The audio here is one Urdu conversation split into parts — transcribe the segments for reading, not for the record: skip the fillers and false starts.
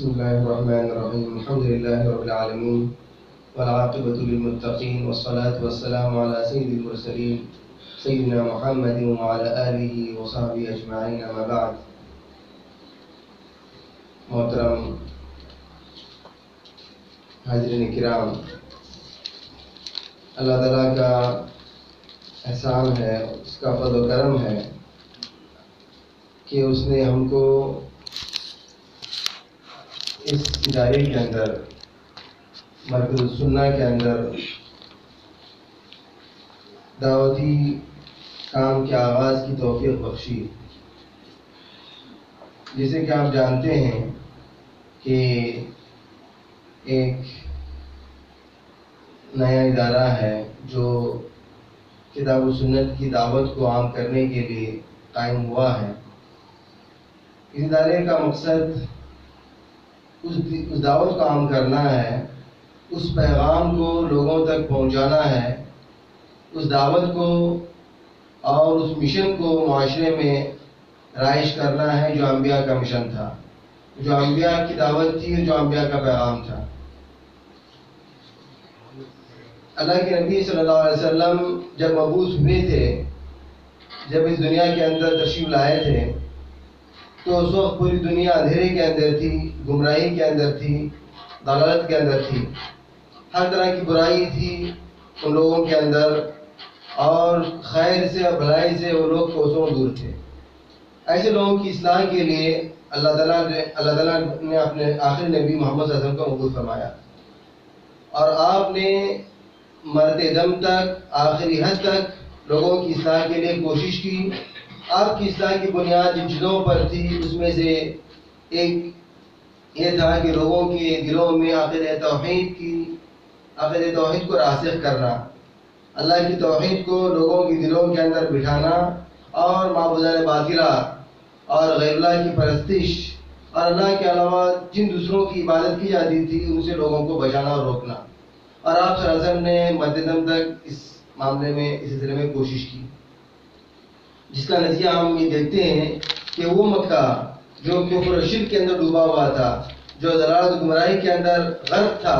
بسم الله الرحمن الرحيم. الحمد لله رب العالمين والعاقبة للمتقين والصلاة والسلام على سيد المرسلين سيدنا محمد وعلى آله وصحبه أجمعين. أما بعد. محترم حاضرین کرام، اللہ تعالیٰ کا احسان ہے، اس کا فضل و کرم ہے کہ اس نے ہم کو اس ادارے کے اندر، مرکز السنہ کے اندر دعوتی کام کے آغاز کی توفیق بخشی. جیسے کہ آپ جانتے ہیں کہ ایک نیا ادارہ ہے جو کتاب و سنت کی دعوت کو عام کرنے کے لیے قائم ہوا ہے. اس ادارے کا مقصد اس دعوت کو عام کرنا ہے، اس پیغام کو لوگوں تک پہنچانا ہے، اس دعوت کو اور اس مشن کو معاشرے میں رائج کرنا ہے جو انبیاء کا مشن تھا، جو انبیاء کی دعوت تھی، جو انبیاء کا پیغام تھا. اللہ کے نبی صلی اللہ علیہ وسلم جب مبعوث ہوئے تھے، جب اس دنیا کے اندر تشریف لائے تھے، تو اس وقت پوری دنیا اندھیرے کے اندر تھی، گمراہی کے اندر تھی، ضلالت کے اندر تھی. ہر طرح کی برائی تھی ان لوگوں کے اندر، اور خیر سے اور بھلائی سے وہ لوگ کوسوں دور تھے. ایسے لوگوں کی اصلاح کے لیے اللہ تعالیٰ نے اپنے آخری نبی محمد صلی اللہ علیہ وسلم کو مبعوث فرمایا، اور آپ نے مرتے دم تک، آخری حد تک لوگوں کی اصلاح کے لیے کوشش کی. آپ کی اصلاح کی بنیاد جن چیزوں پر تھی، اس میں سے ایک یہ تھا کہ لوگوں کے دلوں میں عقیدہ توحید کو راسخ کرنا، اللہ کی توحید کو لوگوں کے دلوں کے اندر بٹھانا، اور معبودان باطلہ اور غیر اللہ کی پرستش اور اللہ کے علاوہ جن دوسروں کی عبادت کی جاتی تھی ان سے لوگوں کو بچانا اور روکنا. اور آپ صلی اللہ علیہ وسلم نے مددم تک اس معاملے میں، اس سلسلے میں کوشش کی، جس کا نتیجہ ہم یہ دیکھتے ہیں کہ وہ مکہ جو کفر و شرک کے اندر ڈوبا ہوا تھا، جو ضلالت گمراہی کے اندر غرق تھا،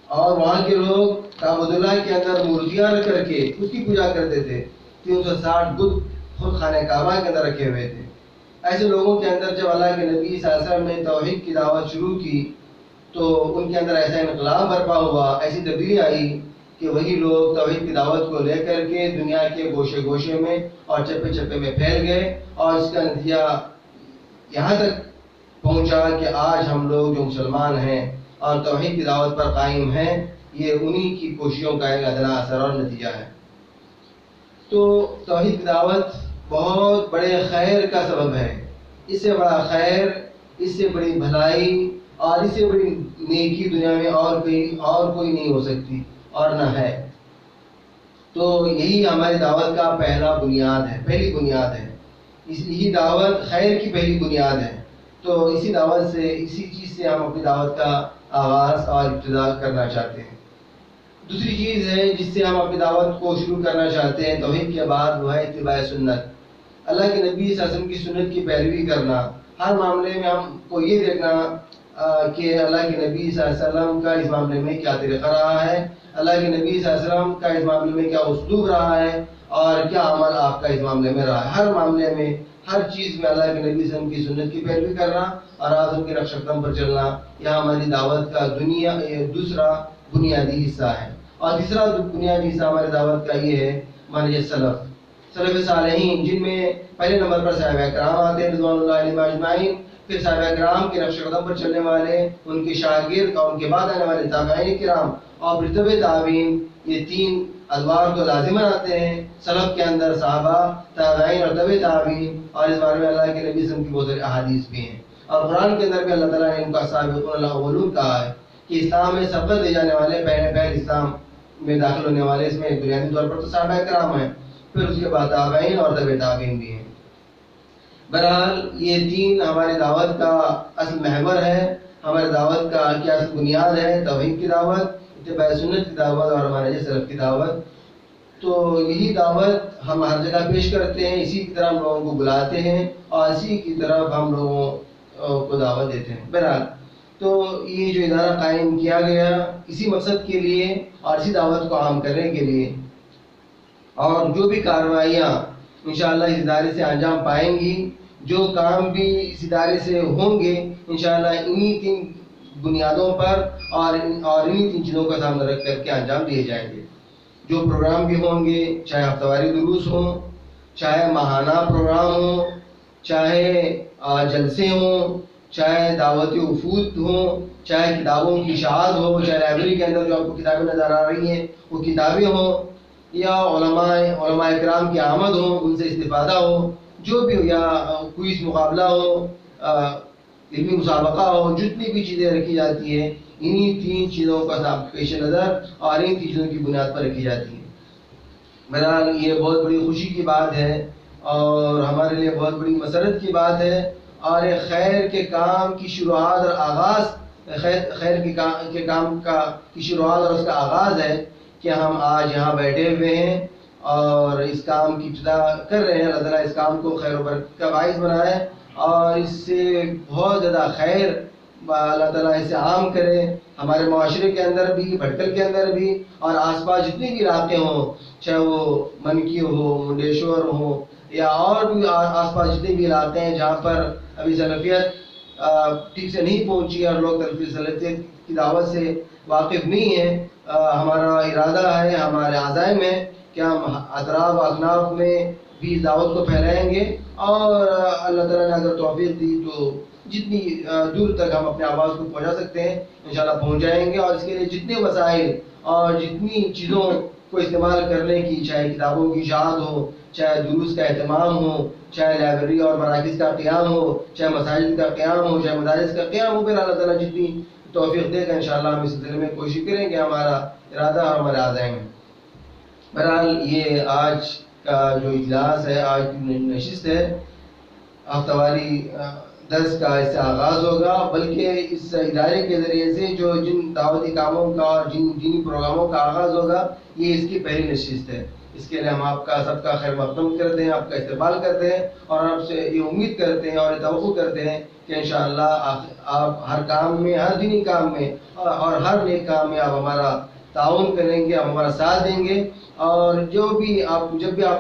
اور وہاں کے لوگ تعبد اللہ کے اندر مورتیاں رکھ کر کے اس کی پوجا کرتے تھے. 360 بت خود خانہ کعبہ کے اندر رکھے ہوئے تھے. ایسے لوگوں کے اندر جب اللہ کے نبی صلی اللہ علیہ وسلم نے توحید کی دعوت شروع کی تو ان کے اندر ایسا انقلاب برپا ہوا، ایسی تبدیلی آئی کہ وہی لوگ توحید کی دعوت کو لے کر کے دنیا کے گوشے گوشے میں اور چپے چپے میں پھیل گئے. اور اس کا نتیجہ یہاں تک پہنچا کہ آج ہم لوگ جو مسلمان ہیں اور توحید کی دعوت پر قائم ہیں، یہ انہی کی کوششوں کا ایک ادنا اثر اور نتیجہ ہے. تو توحید کی دعوت بہت بڑے خیر کا سبب ہے. اس سے بڑا خیر، اس سے بڑی بھلائی اور اس سے بڑی نیکی دنیا میں اور کوئی نہیں ہو سکتی اور نہ ہے. تو یہی ہماری دعوت کا پہلا بنیاد ہے، پہلی بنیاد ہے. یہی دعوت خیر کی پہلی بنیاد ہے. تو اسی دعوت سے، اسی چیز سے ہم اپنی دعوت کا آغاز اور ابتدا کرنا چاہتے ہیں. دوسری چیز ہے جس سے ہم اپنی دعوت کو شروع کرنا چاہتے ہیں توحید کے بعد، وہ ہے اتباع سنت. اللہ کے نبی صلی اللہ علیہ وسلم کی سنت کی پیروی کرنا. ہر معاملے میں ہم کو یہ دیکھنا کہ اللہ کے نبی صلی اللہ علیہ وسلم کا اس معاملے میں کیا طریقہ رہا ہے، اللہ کے نبی صلی اللہ علیہ وسلم کا اس معاملے میں کیا اسلوب رہا ہے، اور کیا عمل آپ کا اس معاملے میں رہا ہے. ہر معاملے میں، ہر چیز میں اللہ کے نبی صلی اللہ علیہ وسلم کی سنت کی پیروی کرنا اور آپ ان کے نقش قدم پر چلنا، یہ ہماری دعوت کا دوسرا بنیادی حصہ ہے. اور تیسرا بنیادی حصہ ہماری دعوت کا یہ ہے منہج سلف صالحین، جن میں پہلے نمبر پر صحابہ کرام آتے ہیں رضوان اللہ علیہم اجمعین، پھر صحابہ کرام کے نقش قدم پر چلنے والے، ان کے شاگرد اور ان کے بعد آنے والے تابعین کرام، اور پھر تبع تابعین. یہ تین ادوار تو لازماً آتے ہیں سلف کے اندر، صحابہ، تابعین اور تبع تابعین. اور اس بارے میں اللہ کے نبی صلی اللہ علیہ وسلم کی بہت ساری احادیث بھی ہیں، اور قرآن کے اندر بھی اللہ تعالیٰ نے ان کا سابقون الاولون کہا ہے کہ اسلام میں سبقت لے جانے والے، پہلے اسلام میں داخل ہونے والے، اس میں بنیادی طور پر تو صحابہ کرام ہیں، پھر اس کے بعد تابعین اور تبع تابعین بھی ہیں. بہرحال یہ تین ہماری دعوت کا اصل محور ہے، ہماری دعوت کا کیا اصل بنیاد ہے، توحید کی دعوت، اتباع سنت کی دعوت اور ہمارے سلف کی دعوت. تو یہی دعوت ہم ہر جگہ پیش کرتے ہیں، اسی کی طرف ہم لوگوں کو بلاتے ہیں، اور اسی کی طرف ہم لوگوں کو دعوت دیتے ہیں. بہرحال تو یہ جو ادارہ قائم کیا گیا اسی مقصد کے لیے اور اسی دعوت کو عام کرنے کے لیے، اور جو بھی کارروائیاں انشاءاللہ اس ادارے سے انجام پائیں گی، جو کام بھی اس ادارے سے ہوں گے انشاءاللہ انہی 3 بنیادوں پر اور انہی 3 چیزوں کا سامنا رکھ کر کے انجام دیے جائیں گے. جو پروگرام بھی ہوں گے، چاہے ہفتہ واری دروس ہوں، چاہے ماہانہ پروگرام ہوں، چاہے جلسے ہوں، چاہے دعوتی وفود ہوں، چاہے کتابوں کی اشاعت ہو، چاہے لائبریری کے اندر جو آپ کو کتابیں نظر آ رہی ہیں وہ کتابیں ہوں، یا علماء اکرام کی آمد ہو، ان سے استفادہ ہو، جو بھی ہو، یا کوئز مقابلہ ہو، علمی مسابقہ ہو، جتنی بھی چیزیں رکھی جاتی ہیں انہی 3 چیزوں کا پیش نظر اور انہی 3 چیزوں کی بنیاد پر رکھی جاتی ہیں. بہرحال یہ بہت بڑی خوشی کی بات ہے اور ہمارے لیے بہت بڑی مسرت کی بات ہے، اور ایک خیر کے کام کی شروعات اور آغاز، خیر کے کام کی شروعات اور اس کا آغاز ہے کہ ہم آج یہاں بیٹھے ہوئے ہیں اور اس کام کی ابتدا کر رہے ہیں. اللہ تعالیٰ اس کام کو خیر و برکت کا باعث بنائے اور اس سے بہت زیادہ خیر اللہ تعالیٰ اسے عام کرے ہمارے معاشرے کے اندر بھی، بھٹکل کے اندر بھی، اور آس پاس جتنے بھی علاقے ہوں، چاہے وہ منکی ہو، منڈیشور ہو، یا اور بھی آس پاس جتنے بھی علاقے ہیں جہاں پر ابھی سلفیت ٹھیک سے نہیں پہنچی اور لوگ سلفیت کی دعوت سے واقف نہیں ہیں. ہمارا ارادہ ہے، ہمارے عزائم ہے کہ ہم اطراف و اکناف میں بھی اس دعوت کو پھیلائیں گے، اور اللہ تعالیٰ نے اگر توفیق دی تو جتنی دور تک ہم اپنے آواز کو پہنچا سکتے ہیں انشاءاللہ پہنچ جائیں گے. اور اس کے لیے جتنے وسائل اور جتنی چیزوں کو استعمال کرنے کی، چاہے کتابوں کی اشاعت ہو، چاہے دروس کا اہتمام ہو، چاہے لائبریری اور مراکز کا قیام ہو، چاہے مساجد کا قیام ہو، چاہے مدارس کا قیام ہو، پھر اللہ تعالیٰ جتنی توفیق دے گا انشاءاللہ ہم اس سلسلے میں کوشش کریں گے. ہمارا ارادہ اور ہمارے عزائم ہے. بہرحال یہ آج کا جو اجلاس ہے، آج کی نشست ہے، ہفتہ واری درس کا اس سے آغاز ہوگا، بلکہ اس ادارے کے ذریعے سے جو جن دعوتی کاموں کا اور جن دینی پروگراموں کا آغاز ہوگا یہ اس کی پہلی نشست ہے. اس کے لیے ہم آپ کا سب کا خیر مقدم کرتے ہیں، آپ کا استقبال کرتے ہیں، اور آپ سے یہ امید کرتے ہیں اور توقع کرتے ہیں کہ انشاءاللہ آپ ہر کام میں، ہر دینی کام میں اور ہر نیک کام میں آپ ہمارا تعاون کریں گے، آپ ہمارا ساتھ دیں گے. اور جب بھی آپ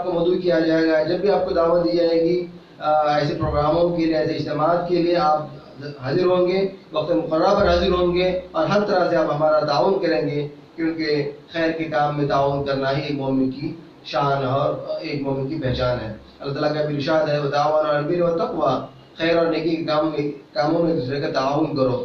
کو مدعو کیا جائے گا، جب بھی آپ کو دعوت دی جائے گی ایسے پروگراموں کے لیے، ایسے اجتماعات کے لیے، آپ حاضر ہوں گے، وقت مقررہ پر حاضر ہوں گے، اور ہر طرح سے آپ ہمارا تعاون کریں گے، کیونکہ خیر کے کام میں تعاون کرنا ہی ایک مومن کی شان اور ایک مومن کی پہچان ہے. اللہ تعالیٰ کا بھی ارشاد ہے وتعاونوا علی البر والتقویٰ، خیر اور نیکی کے کاموں میں ایک دوسرے کا تعاون کرو.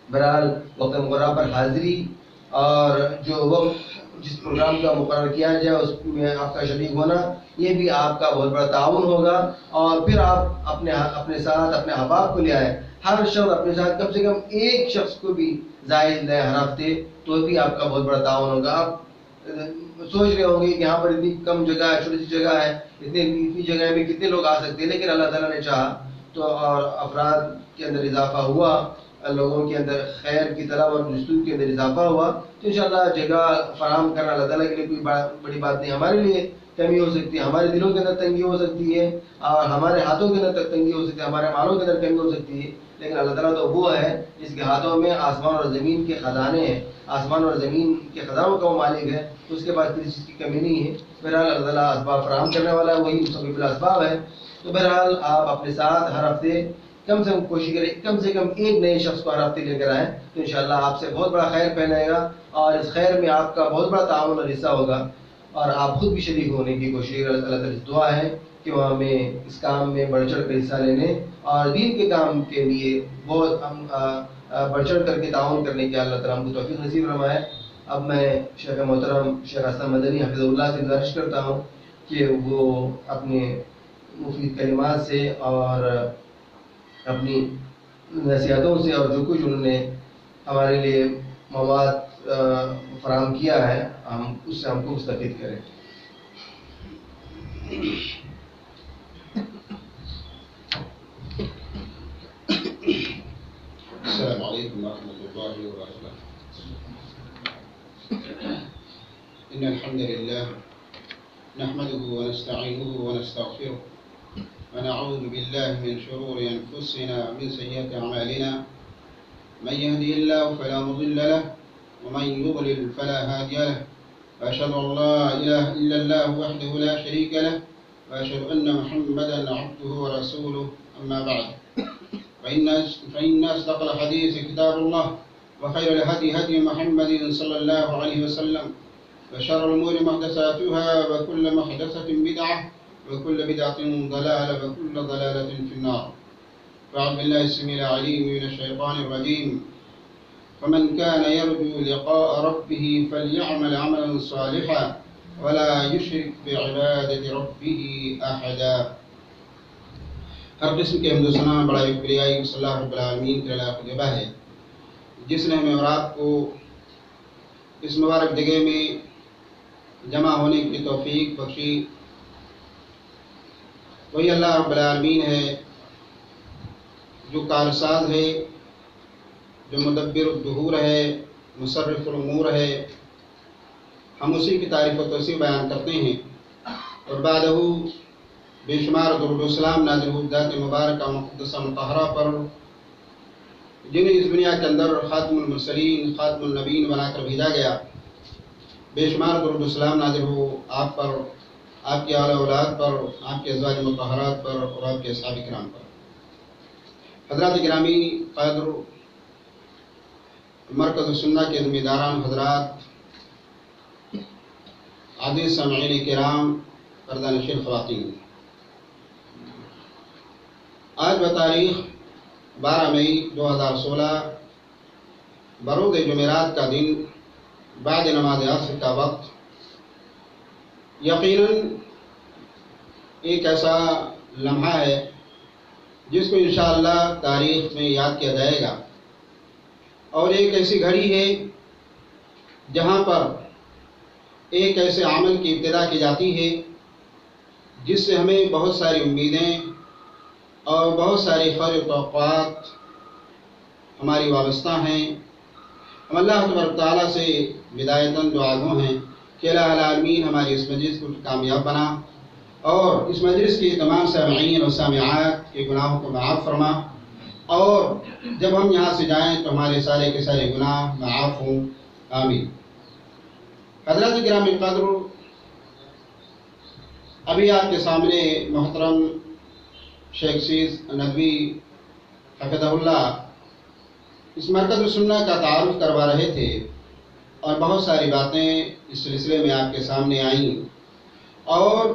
بہرحال وقت مقررہ پر حاضری اور جو وقت جس پروگرام کا مقرر کیا جائے اس میں آپ کا شریک ہونا، یہ بھی آپ کا بہت بڑا تعاون ہوگا. اور پھر آپ اپنے ساتھ اپنے احباب کو لے آئے، ہر شخص اپنے ساتھ کم سے کم ایک شخص کو بھی زائد لے ہر ہفتے، تو بھی آپ کا بہت بڑا تعاون ہوگا. آپ سوچ رہے ہوں گے کہ یہاں پر اتنی کم جگہ ہے، چھوٹی سی جگہ ہے، اتنی جگہ میں کتنے لوگ آ سکتے ہیں، لیکن اللہ تعالیٰ نے چاہا تو اور افراد کے اندر اضافہ ہوا، لوگوں کے اندر خیر کی طلب اور جستجو کے اندر اضافہ ہوا، تو انشاءاللہ جگہ فراہم کرنا اللہ تعالیٰ کے لیے کوئی بڑی بات نہیں. ہمارے لیے کمی ہو سکتی ہے، ہمارے دلوں کے اندر تنگی ہو سکتی ہے، اور ہمارے ہاتھوں کے اندر تنگی ہو سکتی ہے، ہمارے مالوں کے اندر کمی ہو سکتی ہے، لیکن اللہ تعالیٰ تو وہ ہے جس کے ہاتھوں میں آسمان اور زمین کے خزانے ہیں، آسمان اور زمین کے خزانوں کا وہ مالک ہے، اس کے بعد کسی چیز کی کمی نہیں ہے. بہرحال اللہ تعالیٰ اسباب فراہم کرنے والا ہے، وہی مسبب الاسباب ہے. تو بہرحال آپ اپنے ساتھ ہر ہفتے کم سے کم کوشش کریں، کم سے کم ایک نئے شخص کو ہر ہفتے لے کر آئیں، تو انشاءاللہ آپ سے بہت بڑا خیر پھیلے گا، اور اس خیر میں آپ کا بہت بڑا تعاون اور حصہ ہوگا، اور آپ خود بھی شریک ہونے کی کوشش کریں. اللہ تعالیٰ سے دعا ہے کہ وہ ہمیں اس کام میں بڑھ چڑھ کر حصہ لینے اور دین کے کام کے لیے بہت بڑھ چڑھ کر کے تعاون کرنے کی اللہ تعالیٰ ہم کو توفیق نصیب فرمائے. اب میں شیخ محترم شیخ اسلم مدنی حفظہ اللہ سے گزارش کرتا ہوں کہ وہ اپنے مفید کلمات سے اور اپنی نصیحتوں سے اور جو کچھ انہوں نے ہمارے لیے مواد فراہم کیا ہے ہم اس سے ہم کو مستفید کریں. السلام علیکم ورحمۃ اللہ وبرکاتہ. ان الحمد لله نحمده ونستعينه ونستغفره ونعوذ بالله من شرور أنفسنا ومن سيئات أعمالنا من يهدي الله فلا مضل له ومن يضلل فلا هادي له وأشهد أن لا إله إلا الله وحده لا شريك له وأشهد أن محمدا عبده ورسوله أما بعد فإن أصدق الحديث كتاب الله وخير الهدي هدي محمد صلى الله عليه وسلم وشر الأمور محدثاتها وكل محدثة بدعة وكل بدعة ضلالة وكل ضلالة في النار. فأعوذ بالله السميع العليم من الشيطان الرجيم. فمن كان يرجو لقاء ربه فليعمل عملا صالحا ولا يشرك بعبادة ربه أحدا. ہر قسم کے حمد و ثنا بڑائی بریائی صلی اللہ رب العالمین کے اللہ کو جبہ ہے جس نے ہمیں اور آپ کو اس مبارک جگہ میں جمع ہونے کی توفیق بخشی. وہی اللہ رب العالمین ہے جو کارساز ہے، جو مدبر الدہور ہے، مصرف الامور ہے. ہم اسی کی تعریف و توصیف بیان کرتے ہیں اور بعدہ بے شمار درود و سلام نازل ہو ذات مبارکہ مقدسہ مطہرہ پر جنہیں اس دنیا کے اندر خاتم المرسلین خاتم النبیین بنا کر بھیجا گیا. بے شمار درود و سلام نازل ہو آپ پر، آپ کی اعلی اولاد پر، آپ کے ازواج مطہرات پر اور آپ کے اصحاب کرام پر. حضرات گرامی قادر مرکز السنہ کے ذمہ داران حضرات، عزیز سامعین کرام، پردہ نشین خواتین، آج بتاریخ 12 مئی 2016 برود جمعرات کا دن بعد نماز عصر کا وقت یقیناً ایک ایسا لمحہ ہے جس کو انشاءاللہ تاریخ میں یاد کیا جائے گا، اور ایک ایسی گھڑی ہے جہاں پر ایک ایسے عمل کی ابتدا کی جاتی ہے جس سے ہمیں بہت ساری امیدیں اور بہت ساری خیر و توقعات ہماری وابستہ ہیں. ہم اللہ تبارک تعالیٰ سے بدایتاً دعا گو ہیں کہ الہ العالمین ہماری اس مجلس کو کامیاب بنا اور اس مجلس کی تمام سامعین اور سامعات کے گناہوں کو معاف فرما، اور جب ہم یہاں سے جائیں تو ہمارے سارے کے سارے گناہ معاف ہوں. آمین. حضرات گرامی قدر، ابھی آپ کے سامنے محترم شیخ سیز ندوی حفظہ اللہ اس مرکز السنہ کا تعارف کروا رہے تھے اور بہت ساری باتیں اس سلسلے میں آپ کے سامنے آئیں، اور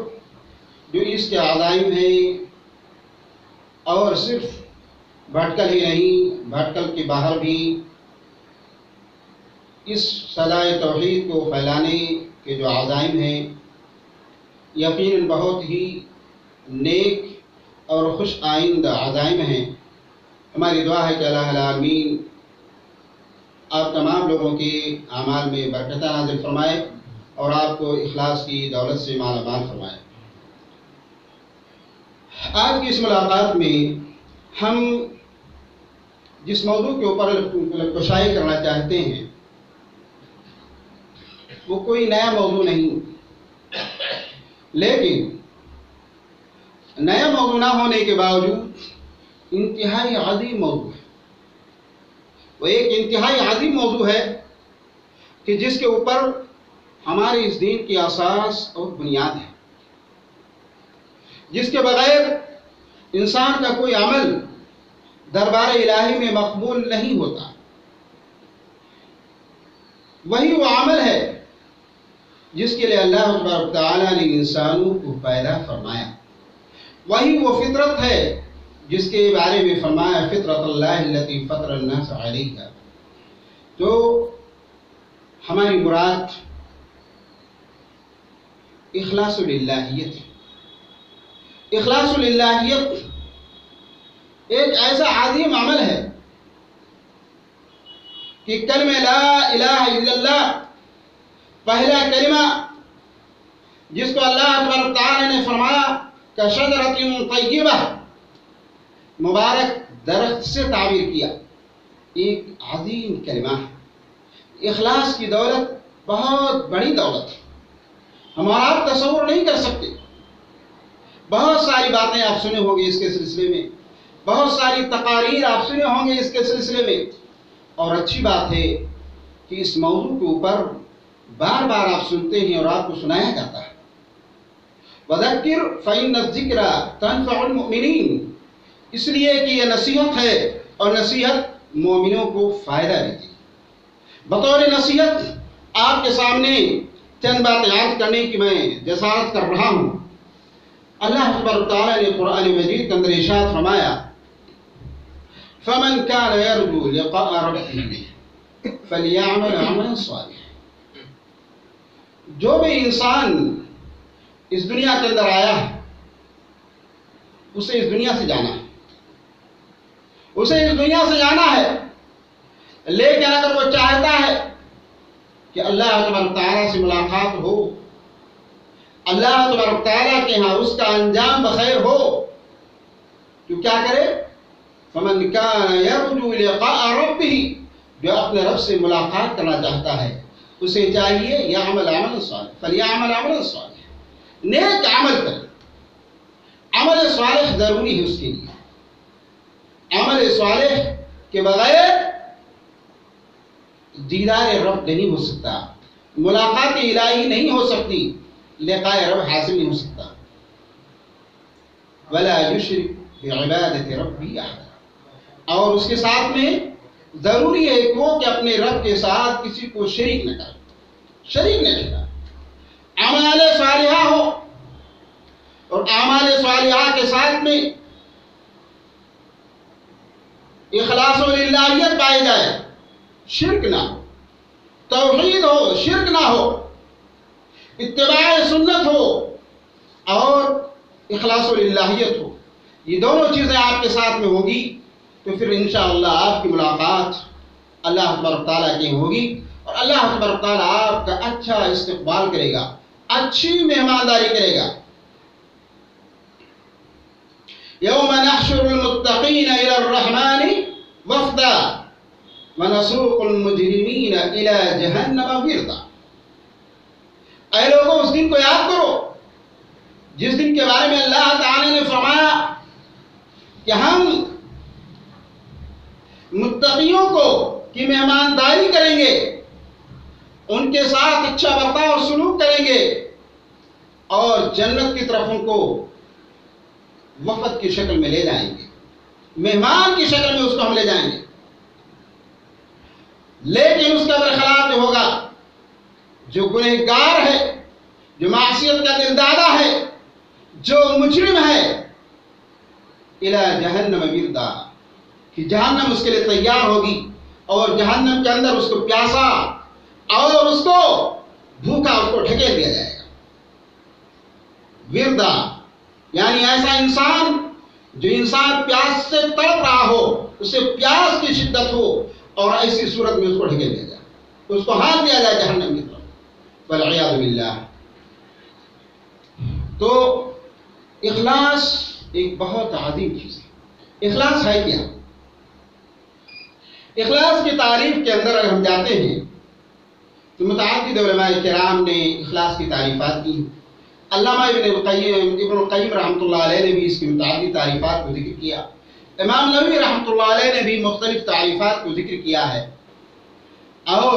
جو اس کے عزائم ہیں اور صرف بھٹکل ہی نہیں، بھٹکل کے باہر بھی اس صدائے توحید کو پھیلانے کے جو عزائم ہیں یقیناً بہت ہی نیک اور خوش آئندہ عزائم ہیں. ہماری دعا ہے کہ الہ العالمین آپ تمام لوگوں کے اعمال میں برکتہ نازل فرمائے اور آپ کو اخلاص کی دولت سے مالا مال فرمائے. آج کی اس ملاقات میں ہم جس موضوع کے اوپر کشائی کرنا چاہتے ہیں وہ کوئی نیا موضوع نہیں، لیکن نیا موضوع نہ ہونے کے باوجود انتہائی عظیم موضوع ہے. وہ ایک انتہائی عظیم موضوع ہے کہ جس کے اوپر ہمارے اس دین کی اساس اور بنیاد ہے، جس کے بغیر انسان کا کوئی عمل دربار الہی میں مقبول نہیں ہوتا. وہی وہ عمل ہے جس کے لیے اللہ تبارک تعالیٰ نے انسانوں کو پیدا فرمایا. وہی وہ فطرت ہے جس کے بارے میں فرمایا فطرت اللہ التی فطر الناس علیہا. تو ہماری مراد اخلاص للہیت ہے. اخلاص للہیت ایک ایسا عظیم عمل ہے کہ کلمہ لا الہ الا اللہ، پہلا کلمہ جس کو اللہ تبارک تعالی نے فرمایا کشجرۃ طیبہ، مبارک درخت سے تعبیر کیا، ایک عظیم کلمہ ہے. اخلاص کی دولت بہت بڑی دولت ہے، ہم آپ تصور نہیں کر سکتے. بہت ساری باتیں آپ سنے ہوں گے اس کے سلسلے میں، بہت ساری تقاریر آپ سنے ہوں گے اس کے سلسلے میں، اور اچھی بات ہے کہ اس موضوع کے اوپر بار بار آپ سنتے ہیں اور آپ کو سنایا جاتا ہے۔ وَذَكِّرْ فَإِنَّ الذِّكْرَ تَنفَعُ الْمُؤْمِنِينَ، اس لیے کہ یہ نصیحت ہے اور نصیحت مومنوں کو فائدہ دیتی ہے۔ بطور نصیحت آپ کے سامنے چند باتیں یاد کرنے کی میں جسارت کر رہا ہوں۔ اللہ تبارک و تعالیٰ نے قرآن مجید کے اندر ارشاد فرمایا، فَمَنْ كَانَ يَرْجُو لِقَاءَ رَبِّهِ فَلْيَعْمَلْ عَمَلًا صَالِحًا، جو بھی انسان اس دنیا کے اندر آیا ہے اسے اس دنیا سے جانا ہے، اسے اس دنیا سے جانا ہے، لیکن اگر وہ چاہتا ہے کہ اللہ تبارک تعالیٰ سے ملاقات ہو، اللہ تبارک تعالیٰ کے ہاں اس کا انجام بخیر ہو، تو کیا کرے؟ فَمَنْ كَانَ يَرْجُو لِقَاءَ رَبِّهِ، جو اپنے رب سے ملاقات کرنا چاہتا ہے اسے چاہیے یعمل عملا صالحا، فلیعمل عملا صالحا، نیک عمل کرے۔ عمل صالح ضروری ہے اس کے لیے، عمل صالح کے بغیر دیدار رب نہیں ہو سکتا، ملاقات الہی نہیں ہو سکتی، لقاء رب حاصل نہیں ہو سکتا۔ ولا یشرک بعبادۃ ربہ احدا، اور اس کے ساتھ میں ضروری ہے کہ وہ کہ اپنے رب کے ساتھ کسی کو شریک نہ کرے، شریک نہ کرے، اعمال صالحہ ہو، اور اعمال صالحہ کے ساتھ میں اخلاص و للہیت پائی جائے، شرک نہ ہو، توحید ہو، شرک نہ ہو، اتباع سنت ہو اور اخلاص و للہیت ہو، یہ دونوں چیزیں آپ کے ساتھ میں ہوگی تو پھر انشاءاللہ آپ کی ملاقات اللہ تبارک تعالیٰ کی ہوگی، اور اللہ تبارک تعالیٰ آپ کا اچھا استقبال کرے گا، اچھی مہمانداری کرے گا۔ یوم نحشر المتقین الی الرحمن وفدا ونسوق المجرمین الی جہنم وردا، اے لوگوں اس دن کو یاد کرو جس دن کے بارے میں اللہ تعالی نے فرمایا کہ ہم متقیوں کو کی مہمانداری کریں گے، ان کے ساتھ اچھا برتاؤ اور سلوک کریں گے، اور جنت کی طرف ان کو وفد کی شکل میں لے جائیں گے، مہمان کی شکل میں اس کو ہم لے جائیں گے۔ لیکن اس کا برخلاف جو ہوگا، جو گنہگار ہے، جو معصیت کا دلدادہ ہے، جو مجرم ہے، الی جہنم وردا، کہ جہنم اس کے لیے تیار ہوگی، اور جہنم کے اندر اس کو پیاسا اور اس کو بھوکا اس کو ڈھکیل دیا جائے گا۔ وردا یعنی ایسا انسان جو انسان پیاس سے تڑپ رہا ہو، اسے پیاس کی شدت ہو، اور ایسی صورت میں اس کو ڈھکیل دیا جائے، اس کو ہاتھ دیا جائے جہنم کی طرف، والعیاذ باللہ۔ تو اخلاص ایک بہت عظیم چیز ہے۔ اخلاص ہے کیا؟ اخلاص کی تعریف کے اندر اگر ہم جاتے ہیں تو متعدد علماء کرام نے اخلاص کی تعریفات کی۔ علامہ ابن القیم رحمۃ اللہ علیہ نے بھی اس کی متعدد تعریفات کو ذکر کیا، امام نووی رحمۃ اللہ علیہ نے بھی مختلف تعریفات کو ذکر کیا ہے، اور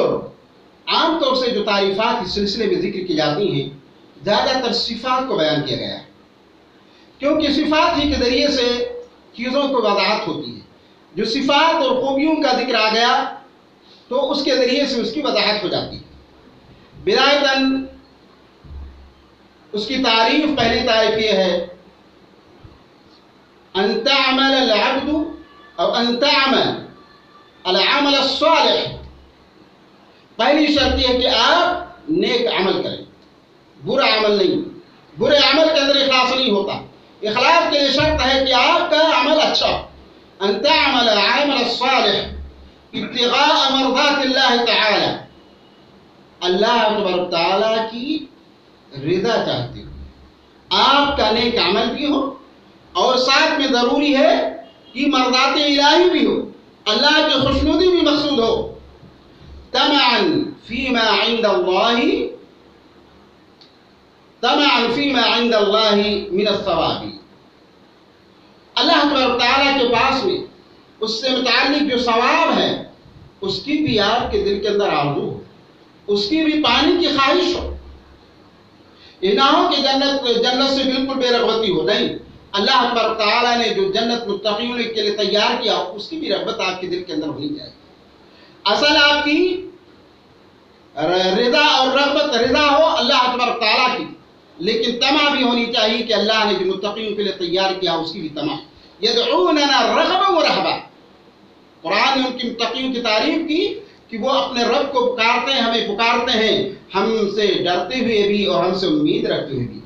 عام طور سے جو تعریفات اس سلسلے میں ذکر کی جاتی ہیں زیادہ تر صفات کو بیان کیا گیا ہے، کیونکہ صفات ہی کے ذریعے سے چیزوں کو وضاحت ہوتی ہے۔ جو صفات اور خوبیوں کا ذکر آ گیا تو اس کے ذریعے سے اس کی وضاحت ہو جاتی ہے۔ بدایتاً اس کی تعریف، پہلی تعریف یہ ہے ان تعمل العبد او ان تعمل العمل الصالح، پہلی شرط یہ ہے کہ آپ نیک عمل کریں، برا عمل نہیں، برے عمل کے اندر اخلاص نہیں ہوتا۔ اخلاص کے لیے شرط ہے کہ آپ کا عمل اچھا، ان تعمل العمل الصالح ابتغاء مرضات اللہ تعالی، اللہ تبارک تعالیٰ کی رضا چاہتے ہو، آپ کا نیک عمل بھی ہو، اور ساتھ میں ضروری ہے کہ مرضات الہی بھی ہو، اللہ کی خوشنودی بھی مقصود ہو۔ طمعا فیما عند اللہ طمعا فيما عند الله من الثواب. اللہ تبارک تعالیٰ کے پاس میں اس سے متعلق جو ثواب ہے اس کی بھی آپ کے دل کے اندر آرزو ہو، اس کی بھی پانے کی خواہش ہو. یہ نہ ہو کہ جنت سے بالکل بے رغبتی ہو. نہیں، اللہ تبارک تعالیٰ نے جو جنت متقیوں کے لیے تیار کیا اس کی بھی رغبت آپ کے دل کے اندر ہونی چاہیے. اصل آپ کی رضا اور رغبت رضا ہو اللہ تبارک تعالیٰ کی، لیکن طمع بھی ہونی چاہیے کہ اللہ نے جو متقیوں کے لیے تیار کیا اس کی بھی طمع. یدعوننا رغبا ورہبا. قرآن نے ان کی متقیوں کی تعریف کی کہ وہ اپنے رب کو پکارتے ہیں، ہمیں پکارتے ہیں، ہم سے ڈرتے ہوئے بھی اور ہم سے امید رکھتے ہوئے بھی.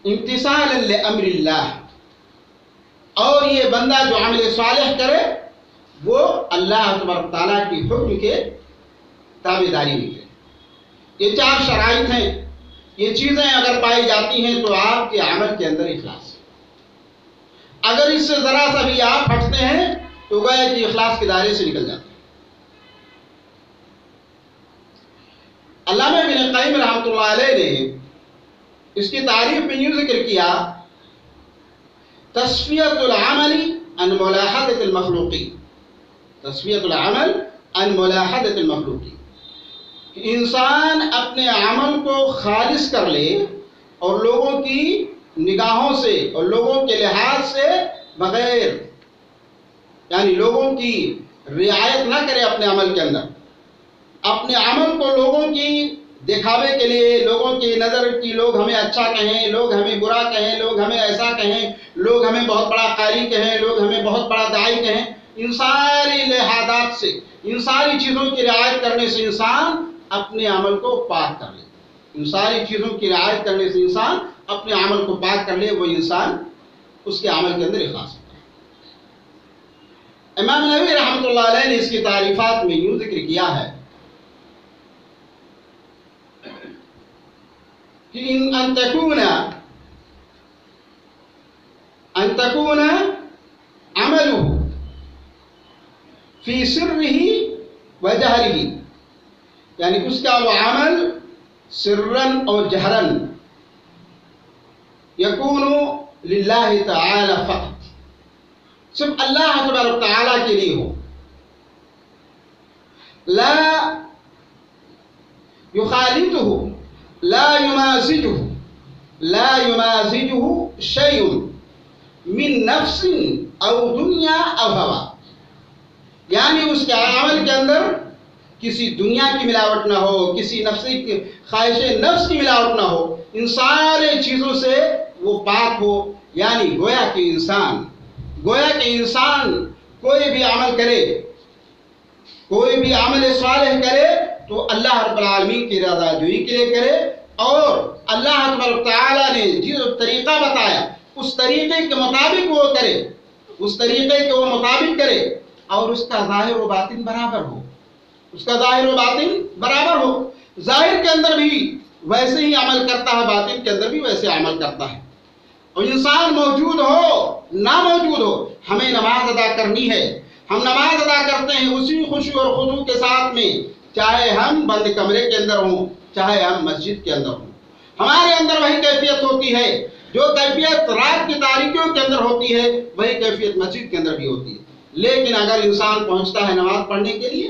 امتثالا لامر اللہ. اور یہ بندہ جو عمل صالح کرے وہ اللہ تبارک تعالیٰ کی حکم کے تابعداری میں کرے. یہ 4 شرائط ہیں. یہ چیزیں اگر پائی جاتی ہیں تو آپ کے عمل کے اندر اخلاص. اگر اس سے ذرا سا بھی آپ ہٹتے ہیں تو گویا کہ اخلاص کے دائرے سے نکل جاتے ہیں. علامہ ابن قیم رحمۃ اللہ علیہ نے اس کی تعریف میں یوں ذکر کیا: تصفیۃ العمل عن ملاحظۃ المخلوقی. تصفیۃ العمل عن ملاحظۃ المخلوقی. انسان اپنے عمل کو خالص کر لے اور لوگوں کی نگاہوں سے اور لوگوں کے لحاظ سے بغیر، یعنی لوگوں کی رعایت نہ کرے اپنے عمل کے اندر. اپنے عمل کو لوگوں کی دکھاوے کے لیے، لوگوں کی نظر کی لوگ ہمیں اچھا کہیں، لوگ ہمیں برا کہیں، لوگ ہمیں ایسا کہیں، لوگ ہمیں بہت بڑا قاری کہیں، لوگ ہمیں بہت بڑا داعی کہیں، ان ساری لحاظات سے، ان ساری چیزوں کی رعایت کرنے سے انسان اپنے عمل کو پاک کر لے. ان ساری چیزوں کی رعایت کرنے سے انسان اپنے عمل کو پاک کر لے، وہ انسان اس کے عمل کے اندر اخلاص ہوتا ہے. امام نووی رحمۃ اللہ علیہ نے اس کی تعریفات میں یوں ذکر کیا ہے کہ ان تكون عمله فی سرہ و جہرہ، یعنی اس کا وہ عمل سرن اور جہرن یکون للہ تعالی فقط، صرف اللہ تبارک تعالیٰ کے لیے ہو، لا یخالطہ لا یمازجہ شیء من نفس او دنیا او ہوا. یعنی اس کے عمل کے اندر کسی دنیا کی ملاوٹ نہ ہو، کسی نفسی خواہش نفس کی ملاوٹ نہ ہو، ان سارے چیزوں سے وہ پاک ہو. یعنی گویا کہ انسان کوئی بھی عمل کرے، کوئی بھی عمل صالح کرے تو اللہ رب العالمین کی رضا جوئی کے لیے کرے، اور اللہ تبارک تعالیٰ نے جو طریقہ بتایا اس طریقے کے مطابق وہ کرے، اس طریقے کے وہ مطابق کرے، اور اس کا ظاہر و باطن برابر ہو، اس کا ظاہر و باطن برابر ہو. ظاہر کے اندر بھی ویسے ہی عمل کرتا ہے، باطن کے اندر بھی ویسے عمل کرتا ہے. اور انسان موجود ہو نہ موجود ہو، ہمیں نماز ادا کرنی ہے. ہم نماز ادا کرتے ہیں اسی خوشی اور خضوع کے ساتھ میں، چاہے ہم بند کمرے کے اندر ہوں، چاہے ہم مسجد کے اندر ہوں. ہمارے اندر وہی کیفیت ہوتی ہے جو کیفیت رات کی تاریکیوں کے اندر ہوتی ہے، وہی کیفیت مسجد کے اندر بھی ہوتی ہے. لیکن اگر انسان پہنچتا ہے نماز پڑھنے کے لیے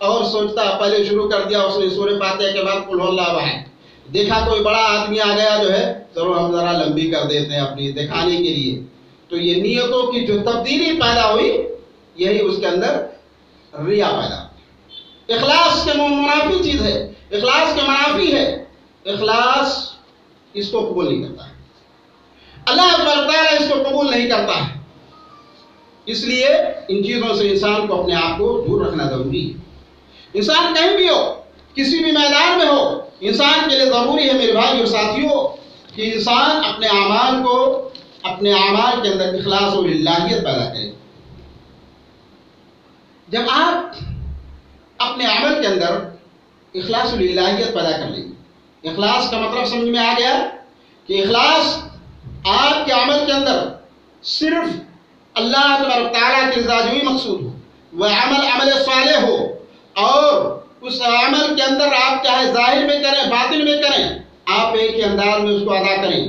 اور سوچتا ہے، پہلے شروع کر دیا اس نے سورہ فاتحہ کے بعد قل اللہ احد، دیکھا کوئی بڑا آدمی آ گیا جو ہے چلو ہم ذرا لمبی کر دیتے ہیں اپنی دکھانے کے لیے، تو یہ نیتوں کی جو تبدیلی پیدا ہوئی یہی اس کے اندر ریا پیدا ہوئی. اخلاص کے منافی چیز ہے، اخلاص کے منافی ہے. اخلاص اس کو قبول نہیں کرتا ہے، اللہ تبارک تعالیٰ اس کو قبول نہیں کرتا ہے. اس لیے ان چیزوں سے انسان کو اپنے آپ کو دور رکھنا ضروری ہے. انسان کہیں بھی ہو، کسی بھی میدان میں ہو، انسان کے لیے ضروری ہے میرے بھائی اور ساتھیوں کہ انسان اپنے اعمال کو، اپنے اعمال کے اندر اخلاص و للہیت پیدا کرے. جب آپ اپنے عمل کے اندر اخلاص و للہیت پیدا کر لیں گے، اخلاص کا مطلب سمجھ میں آ گیا کہ اخلاص آپ کے عمل کے اندر صرف اللہ تبارک تعالیٰ کی رضا جوئی مقصود ہو، وہ عمل صالح ہو، اور اس عمل کے اندر آپ چاہے ظاہر میں کریں باطن میں کریں، آپ ایک ہی انداز میں اس کو ادا کریں،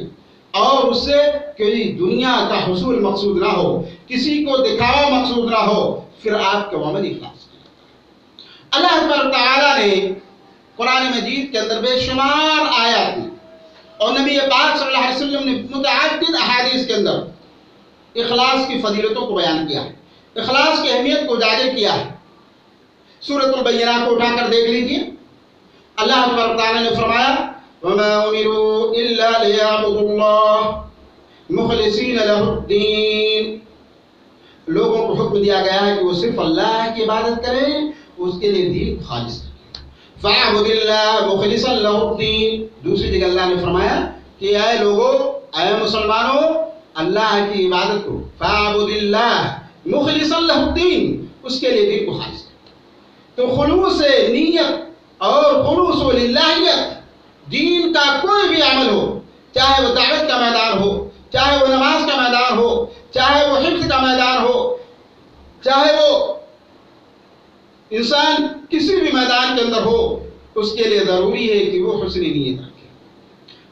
اور اس سے کوئی دنیا کا حصول مقصود نہ ہو، کسی کو دکھاوا مقصود نہ ہو، پھر آپ کا عمل اخلاص ہے۔ اللہ تبارک تعالیٰ نے قرآن مجید کے اندر بے شمار آیات میں اور نبی پاک صلی اللہ علیہ وسلم نے متعدد احادیث کے اندر اخلاص کی فضیلتوں کو بیان کیا ہے، اخلاص کی اہمیت کو اجاگر کیا ہے۔ سورۃ البینہ کو اٹھا کر دیکھ لیجیے، اللہ تبارک تعالیٰ نے فرمایا وَمَا أُمِرُوا إِلَّا لِيَعْبُدُوا اللَّهَ مُخْلِصِينَ لَهُ الدِّينَ، لوگوں کو حکم دیا گیا ہے کہ وہ صرف اللہ کی عبادت کریں، اس کے لیے دین خالص کریں۔ فَاعْبُدِ اللَّهَ مُخْلِصًا لَهُ الدِّينَ، دوسری جگہ اللہ نے فرمایا کہ اے لوگو، اے مسلمانوں، اللہ کی عبادت کرو، فَاعْبُدِ اللَّهَ مُخْلِصًا لَهُ الدِّينَ، اس کے لیے دین کو خالص کریں۔ تو خلوص نیت اور خلوص للہیت، دین کا کوئی بھی عمل ہو، چاہے وہ دعوت کا میدان ہو، چاہے وہ نماز کا میدان ہو، چاہے وہ حفظ کا میدان ہو، چاہے وہ انسان کسی بھی میدان کے اندر ہو، اس کے لیے ضروری ہے کہ وہ حسن نیت رکھے۔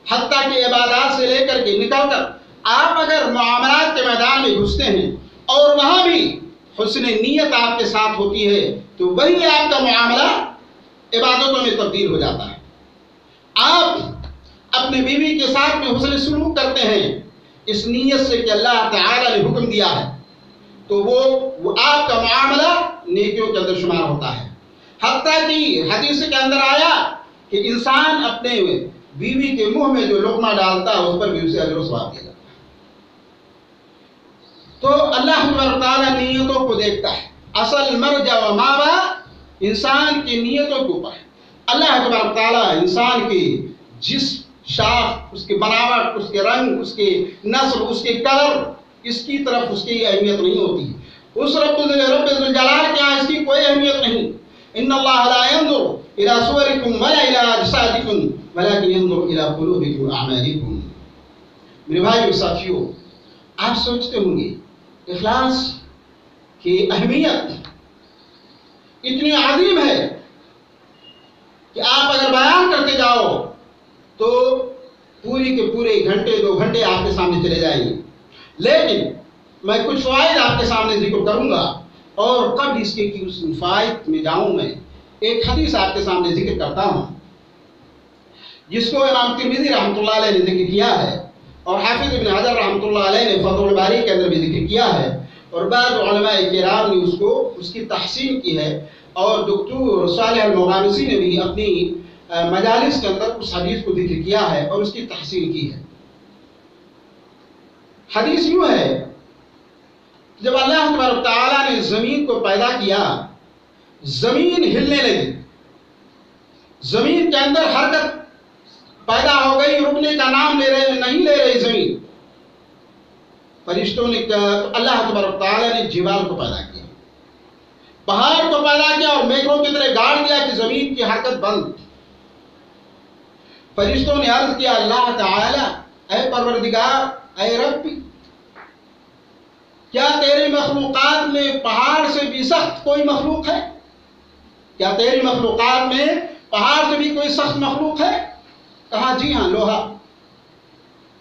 حتیٰ کہ عبادات سے لے کر کے نکل کر آپ اگر معاملات کے میدان میں گھستے ہیں اور وہاں بھی حسن نیت آپ کے ساتھ ہوتی ہے تو وہی آپ کا معاملہ عبادتوں میں تبدیل ہو جاتا ہے۔ آپ اپنے بیوی کے ساتھ میں حسن سلوک کرتے ہیں اس نیت سے کہ اللہ تعالیٰ نے حکم دیا ہے، تو وہ آپ کا معاملہ نیکیوں کے اندر شمار ہوتا ہے۔ حتیٰ کہ حدیث کے اندر آیا کہ انسان اپنے بیوی کے منہ میں جو لقمہ ڈالتا ہے اس پر بھی اسے اجر و ثواب دیا جاتا ہے۔ تو اللہ تبارک تعالیٰ نیتوں کو دیکھتا ہے، اصل مرجع و مابع انسان کی نیتوں کے اوپر ہے۔ اللہ تبارک تعالیٰ انسان کی جسم، شاخ، اس کی بناوٹ، اس کے رنگ، اس کی نسل، اس کے کلر، اس کی طرف اس کی اہمیت نہیں ہوتی۔ اس رب الجلال کے یہاں اس کی کوئی اہمیت نہیں۔ ان اللہ لا ينظر الى صورکم ولا الى اجسادکم ولكن ينظر الى قلوبکم واعمالکم۔ میرے بھائی اور ساتھیوں، آپ سوچتے ہوں گے اخلاص کی اہمیت اتنی عظیم ہے کہ آپ اگر بیان کرتے جاؤ تو پوری کے پورے گھنٹے 2 گھنٹے آپ کے سامنے چلے جائیں گے، لیکن میں کچھ فوائد آپ کے سامنے ذکر کروں گا، اور قبل اس کے کہ اس فوائد میں جاؤں میں ایک حدیث آپ کے سامنے ذکر کرتا ہوں جس کو امام ترمذی رحمۃ اللہ علیہ نے ذکر کیا ہے، اور حافظ ابن حجر رحمۃ اللہ علیہ نے فتح الباری کے اندر بھی ذکر کیا ہے، اور بعض علماء کرام نے اس کی تحسین کی ہے، اور دکتور صالح المغامسی نے بھی اپنی مجالس کے اندر اس حدیث کو ذکر کیا ہے اور اس کی تحسین کی ہے۔ حدیث یوں ہے، جب اللہ تبارک تعالیٰ نے زمین کو پیدا کیا، زمین ہلنے لگی، زمین کے اندر حرکت پیدا ہو گئی، رکنے کا نام نہیں لے رہی زمین۔ فرشتوں نے اللہ تبارک تعالیٰ نے جبال کو پیدا کیا، پہاڑ کو پیدا کیا اور میگھوں کی طرح گاڑ دیا کہ زمین کی حرکت بند۔ فرشتوں نے عرض کیا اللہ تعالیٰ، اے پروردگار، اے رب، کیا تیری مخلوقات میں پہاڑ سے بھی سخت کوئی مخلوق ہے؟ کیا تیری مخلوقات میں پہاڑ سے بھی کوئی سخت مخلوق ہے؟ کہا جی ہاں، لوہا۔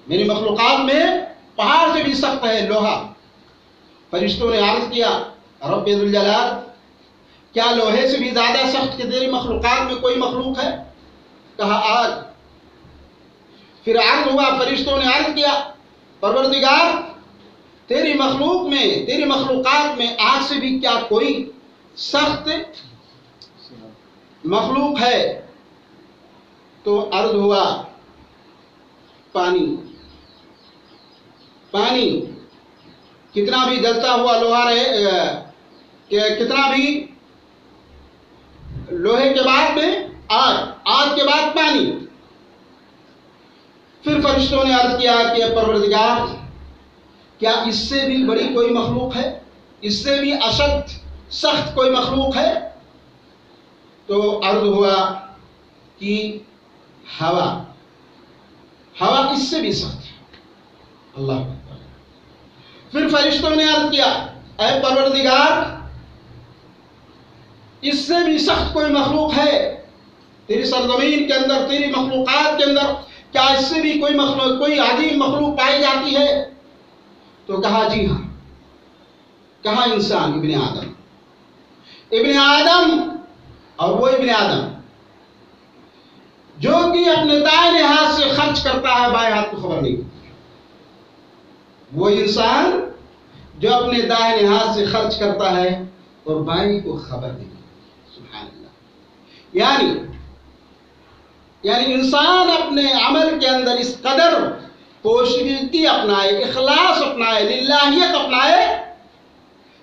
میری مخلوقات میں پہاڑ سے بھی سخت ہے لوہا۔ فرشتوں نے عرض کیا رب ذوالجلال، کیا لوہے سے بھی زیادہ سخت کہ تیری مخلوقات میں کوئی مخلوق ہے؟ کہا آگ۔ پھر عرض ہوا، فرشتوں نے عرض کیا پروردگار، تیری مخلوقات میں آگ سے بھی کیا کوئی سخت مخلوق ہے؟ تو عرض ہوا پانی۔ پانی کتنا بھی جلتا ہوا لوہا رہے، کتنا بھی لوہے کے بعد میں آگ، آگ کے بعد پانی۔ پھر فرشتوں نے عرض کیا کہ پروردگار، کیا اس سے بھی بڑی کوئی مخلوق ہے؟ اس سے بھی اشد سخت کوئی مخلوق ہے؟ تو عرض ہوا کہ ہوا، ہوا اس سے بھی سخت ہے۔ اللہ اکبر۔ پھر فرشتوں نے عرض کیا اے پروردگار، اس سے بھی سخت کوئی مخلوق ہے تیری سرزمین کے اندر، تیری مخلوقات کے اندر؟ کیا اس سے بھی کوئی مخلوق، کوئی عظیم مخلوق پائی جاتی ہے؟ تو کہا جی ہاں، کہا انسان، ابن آدم، ابن آدم، اور وہ ابن آدم جو کہ اپنے دائیں ہاتھ سے خرچ کرتا ہے، بائیں ہاتھ کو خبر نہیں ہوتی، وہ انسان جو اپنے دائیں ہاتھ سے خرچ کرتا ہے اور بائیں کو خبر نہیں ہوتی۔ سبحان اللہ۔ یعنی انسان اپنے عمل کے اندر اس قدر پوشیدگی اپنائے، اخلاص اپنائے، للہیت اپنائے،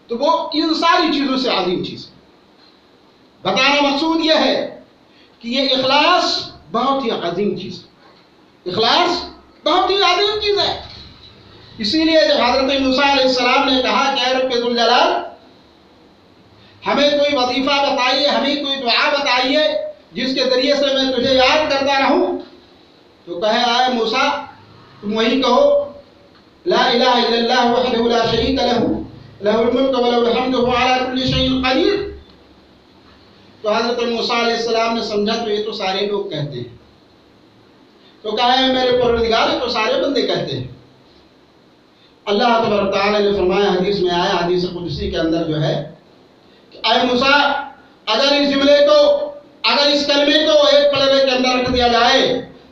تو وہ ان ساری چیزوں سے عظیم چیز ہے۔ بتانا مقصود یہ ہے کہ یہ اخلاص بہت ہی عظیم چیز ہے، اخلاص بہت ہی عظیم چیز ہے۔ اسی لیے جب حضرت موسیٰ علیہ السلام نے کہا کہ اے رب ذوالجلال، ہمیں کوئی وظیفہ بتائیے، ہمیں کوئی دعا بتائیے جس کے ذریعے سے میں تجھے یاد کرتا رہوں، تو کہے اے موسیٰ تم وہی کہو لا الہ الا اللہ وحدہ لا شریک لہ لہ الملک ولہ الحمد وہو علی کل شیء قدیر۔ تو حضرت موسیٰ علیہ السلام نے سمجھا تو یہ تو سارے لوگ کہتے ہیں، تو کہا میرے پروردگار یہ تو سارے بندے کہتے ہیں۔ اللہ تبارک تعالیٰ نے فرمایا، حدیث میں آیا، حدیث قدسی کے اندر جو ہے کہ اے موسیٰ، اگر اس جملے کو، اگر اس کلمے کو ایک پلڑے کے اندر رکھ دیا جائے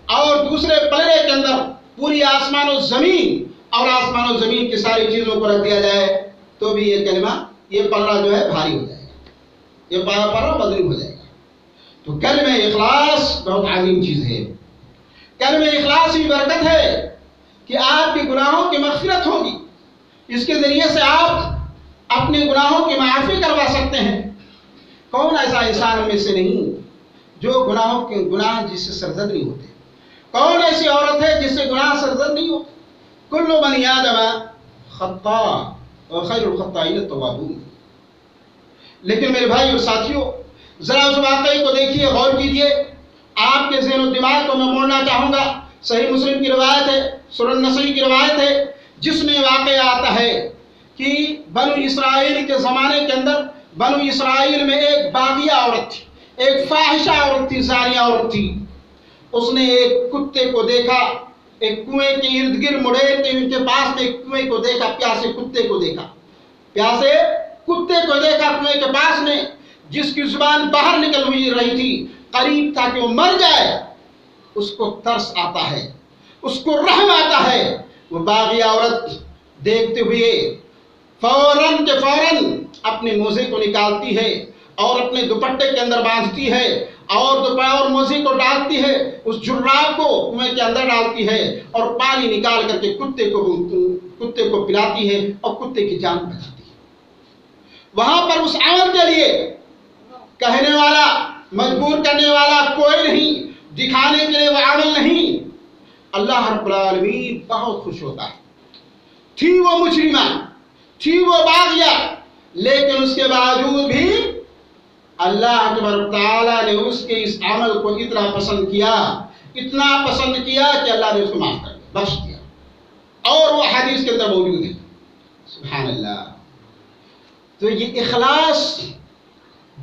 اور دوسرے پلڑے کے اندر پوری آسمان و زمین اور آسمان و زمین کی ساری چیزوں کو رکھ دیا جائے تو بھی یہ کلمہ، یہ پلڑا جو ہے بھاری ہو جائے گا، یہ پلڑا وزنی ہو جائے گا۔ تو کلمہ اخلاص بہت عظیم چیز ہے۔ کلمہ اخلاص کی برکت ہے کہ آپ کے گناہوں کی مغفرت ہوگی، اس کے ذریعے سے آپ اپنے گناہوں کی معافی کروا سکتے ہیں۔ کون ایسا انسان میں سے نہیں جو گناہوں کے گناہ جس سے سرزد نہیں ہوتے؟ کون ایسی عورت ہے جس سے گناہ سرزد نہیں ہوتے؟ کل بنی آدم خطاء وخیر الخطائین التوابون۔ لیکن میرے بھائی اور ساتھیوں، ذرا اس واقعے کو دیکھیے، غور کیجیے۔ آپ کے ذہن و دماغ کو میں موڑنا چاہوں گا۔ صحیح مسلم کی روایت ہے، سنن نسائی کی روایت ہے، جس میں واقعہ آتا ہے کہ بنو اسرائیل کے زمانے کے اندر بنو اسرائیل میں ایک باغیہ عورت تھی، ایک فاحشہ عورت تھی، زانیہ عورت تھی۔ اس نے ایک کتے کو دیکھا، ایک کنویں کے ارد گرد مڑیر کے ان کے پاس میں ایک کنویں کو دیکھا، پیاسے کتے کو دیکھا، پیاسے کتے کو دیکھا کنویں کے پاس میں، جس کی زبان باہر نکل ہوئی رہی تھی، قریب تھا کہ وہ مر جائے۔ اس کو ترس آتا ہے، اس کو رحم آتا ہے۔ وہ باغیہ عورت دیکھتے ہوئے فوراً کے فوراً اپنے موزے کو نکالتی ہے اور اپنے دوپٹے کے اندر باندھتی ہے اور موزے کو ڈالتی ہے، اس جراب کو کنویں کے اندر ڈالتی ہے اور پانی نکال کر کے کتے کو پلاتی ہے اور کتے کی جان بچاتی ہے۔ وہاں پر اس عمل کے لیے کہنے والا، مجبور کرنے والا کوئی نہیں، دکھانے کے لیے وہ عمل نہیں۔ اللہ رب العالمین بہت خوش ہوتا ہے۔ تھی وہ مجرمہ، تھی وہ باغیہ، لیکن اس کے باوجود بھی اللہ تبارک تعالیٰ نے اس کے اس عمل کو اتنا پسند کیا، اتنا پسند کیا کہ اللہ نے اس کو معاف کر دیا، بخش دیا، اور وہ حدیث کے اندر موجود ہے۔ سبحان اللہ۔ تو یہ اخلاص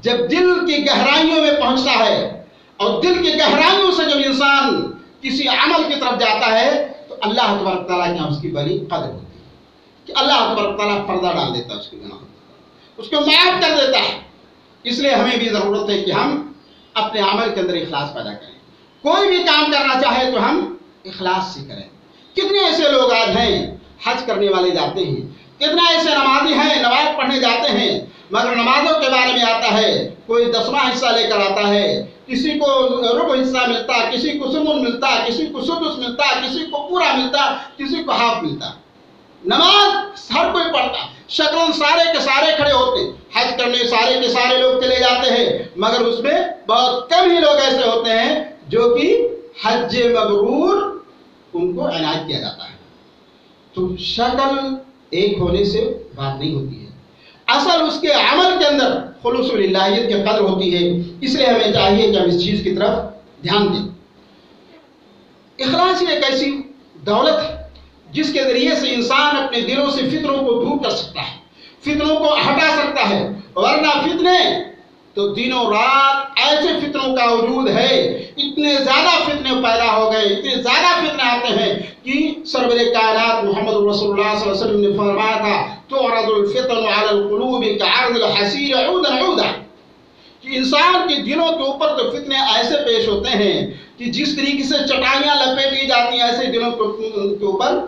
جب دل کی گہرائیوں میں پہنچتا ہے اور دل کی گہرائیوں سے جب انسان کسی عمل کی طرف جاتا ہے تو اللہ تبارک تعالیٰ کی اس کی بڑی قدر ہوتی ہے کہ اللہ تبارک تعالیٰ پردہ ڈال دیتا ہے اس کے گناہوں، اس کو معاف کر دیتا ہے۔ اس لیے ہمیں بھی ضرورت ہے کہ ہم اپنے عمل کے اندر اخلاص پیدا کریں۔ کوئی بھی کام کرنا چاہے تو ہم اخلاص سے کریں۔ کتنے ایسے لوگ آج ہیں حج کرنے والے جاتے ہیں، کتنا ایسے نمازی ہیں نماز پڑھنے جاتے ہیں، مگر نمازوں کے بارے میں آتا ہے کوئی 10واں حصہ لے کر آتا ہے، کسی کو ربع حصہ ملتا، کسی کو ثمن ملتا، کسی کو سدس ملتا، کسی کو پورا ملتا، کسی کو ہاف ملتا۔ نماز ہر کوئی پڑھتا، شکلن سارے کے سارے کھڑے ہوتے، حج کرنے سارے کے سارے لوگ چلے جاتے ہیں، مگر اس میں بہت کم ہی لوگ ایسے ہوتے ہیں جو کہ حج مبرور ان کو عنایت کیا جاتا ہے۔ تو شکل ایک ہونے سے بات نہیں ہوتی ہے، اصل اس کے عمل کے اندر خلوص للہیت کی قدر ہوتی ہے۔ اس لیے ہمیں چاہیے کہ ہم اس چیز کی طرف دھیان دیں۔ اخلاص ایک ایسی دولت ہے جس کے ذریعے سے انسان اپنے دلوں سے فتنوں کو دور کر سکتا ہے، فتنوں کو ہٹا سکتا ہے، ورنہ فتنے تو دنوں رات ایسے فتنوں کا وجود ہے، اتنے زیادہ فتنے پیدا ہو گئے، اتنے زیادہ فتنے آتے ہیں کہ سرور کائنات محمد رسول اللہ صلی اللہ علیہ وسلم نے فرمایا تھا تعرض الفتن علی القلوب كعرض الحصیر عودا عودا، کہ انسان کے دلوں کے اوپر تو فتنے ایسے پیش ہوتے ہیں کہ جس طریقے سے چٹائیاں لپیٹی جاتی ہیں ایسے دلوں کے اوپر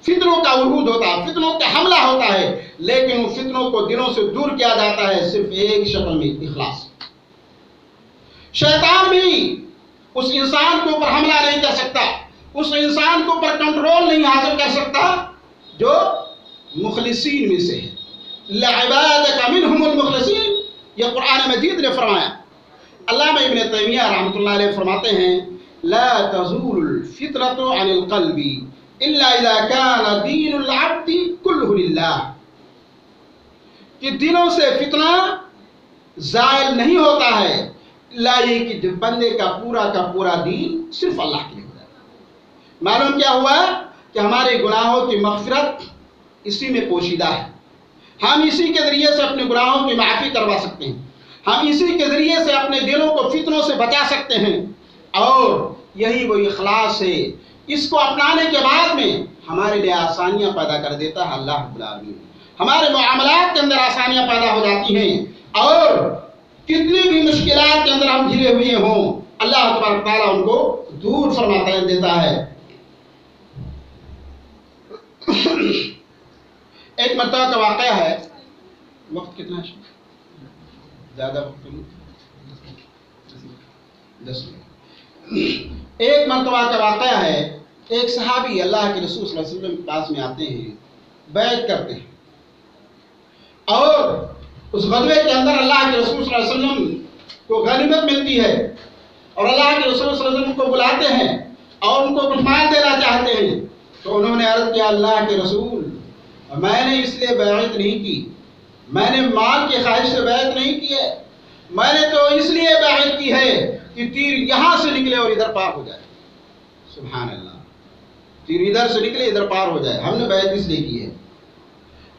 فتنوں کا وجود ہوتا ہے، فتنوں کا حملہ ہوتا ہے، لیکن ان فتنوں کو دلوں سے دور کیا جاتا ہے صرف ایک شکل میں، اخلاص۔ شیطان بھی اس انسان کے اوپر حملہ نہیں کر سکتا، اس انسان کے اوپر کنٹرول نہیں حاصل کر سکتا جو مخلصین میں سے ہے۔ لعبادک منہم المخلصین، یہ قرآن مجید نے فرمایا۔ علامہ ابن تیمیہ رحمۃ اللہ علیہ فرماتے ہیں لا تزول الفطرۃ عن القلب الا اذا كان دین العبد كله للہ، کہ دلوں سے فتنہ زائل نہیں ہوتا ہے الا یہ کہ بندے کا پورا دین صرف اللہ کے لیے ہو جاتا ہے۔ معلوم کیا ہوا کہ ہمارے گناہوں کی مغفرت اسی میں پوشیدہ ہے، ہم اسی کے ذریعے سے اپنے گناہوں کی معافی کروا سکتے ہیں، ہم اسی کے ذریعے سے اپنے دلوں کو فتنوں سے بچا سکتے ہیں، اور یہی وہ اخلاص ہے۔ اس کو اپنانے کے بعد میں ہمارے لیے آسانیاں پیدا کر دیتا ہے اللہ رب العالمین، ہمارے معاملات کے اندر آسانیاں پیدا ہو جاتی ہیں، اور کتنی بھی مشکلات کے اندر ہم گھرے ہوئے ہوں اللہ تبارک تعالیٰ ان کو دور فرما دیتا ہے۔ ایک مرتبہ کا واقعہ ہے، وقت کتنا ہے؟ زیادہ وقت نہیں، 10 منٹ۔ ایک مرتبہ کا واقعہ ہے، ایک صحابی اللہ کے رسول صلی اللہ علیہ وسلم کے پاس میں آتے ہیں، بیعت کرتے ہیں، اور اس غزوے کے اندر اللہ کے رسول صلی اللہ علیہ وسلم کو غنیمت ملتی ہے، اور اللہ کے رسول صلی اللہ علیہ وسلم کو بلاتے ہیں اور ان کو کچھ مال دینا چاہتے ہیں، تو انہوں نے عرض کیا اللہ کے رسول میں نے اس لیے بیعت نہیں کی، میں نے مال کی خواہش سے بیعت نہیں کی ہے، میں نے تو اس لیے بیعت کی ہے کہ تیر یہاں سے نکلے اور ادھر پار ہو جائے۔ سبحان اللہ، تیر ادھر سے نکلے ادھر پار ہو جائے، ہم نے بیعت اس لیے کی ہے۔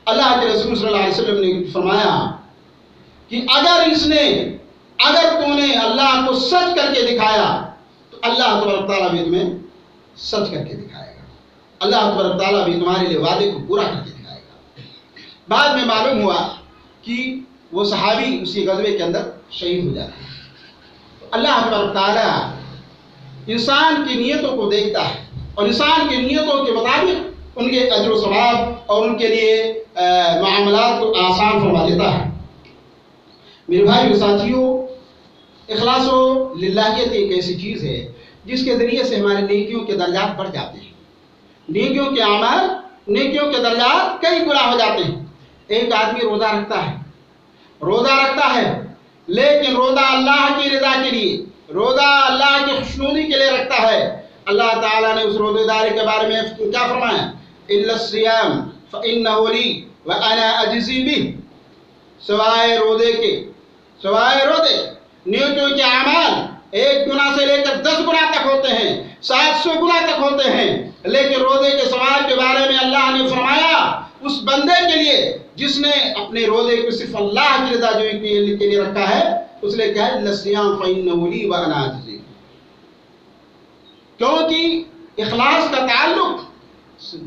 اللہ کے رسول صلی اللہ علیہ وسلم نے فرمایا کہ اگر تو نے اللہ کو سچ کر کے دکھایا تو اللہ تبارک تعالیٰ بھی تمہیں سچ کر کے دکھائے گا، اللہ تبارک تعالیٰ بھی تمہارے لیے وعدے کو پورا کر کے دکھائے گا۔ بعد میں معلوم ہوا کہ وہ صحابی اسی غزوے کے اندر شہید ہو جاتے ہیں۔ اللہ تبارک تعالیٰ انسان کی نیتوں کو دیکھتا ہے، اور انسان کی نیتوں کے مطابق ان کے اجر و ثواب اور ان کے لیے معاملات کو آسان فرما دیتا ہے۔ میرے بھائی و ساتھیوں، اخلاص و للہیت ایک ایسی چیز ہے جس کے ذریعے سے ہمارے نیکیوں کے درجات بڑھ جاتے ہیں، نیکیوں کے اعمال، نیکیوں کے درجات کئی گنا ہو جاتے ہیں۔ ایک آدمی روزہ رکھتا ہے لیکن روزہ اللہ کی رضا کے لیے، روزہ اللہ کی خوشنودی کے لیے رکھتا ہے۔ اللہ تعالیٰ نے اس روزے داری کے بارے میں کیا فرمایا؟ الا الصیام فانہ لی وانا اجزی بہ، سوائے روزے نیکیوں کے اعمال 1 گنا سے لے کر 10 گنا تک ہوتے ہیں، 700 گنا تک ہوتے ہیں، لیکن روزے کے ثواب کے بارے میں اللہ نے فرمایا اس بندے کے لیے جس نے اپنے روزے کو صرف اللہ کی رضا جوئی کے لیے رکھا ہے، اس لیے کہا ہے الصیام فانہ لی وانا اجزی، کیونکہ اخلاص کا تعلق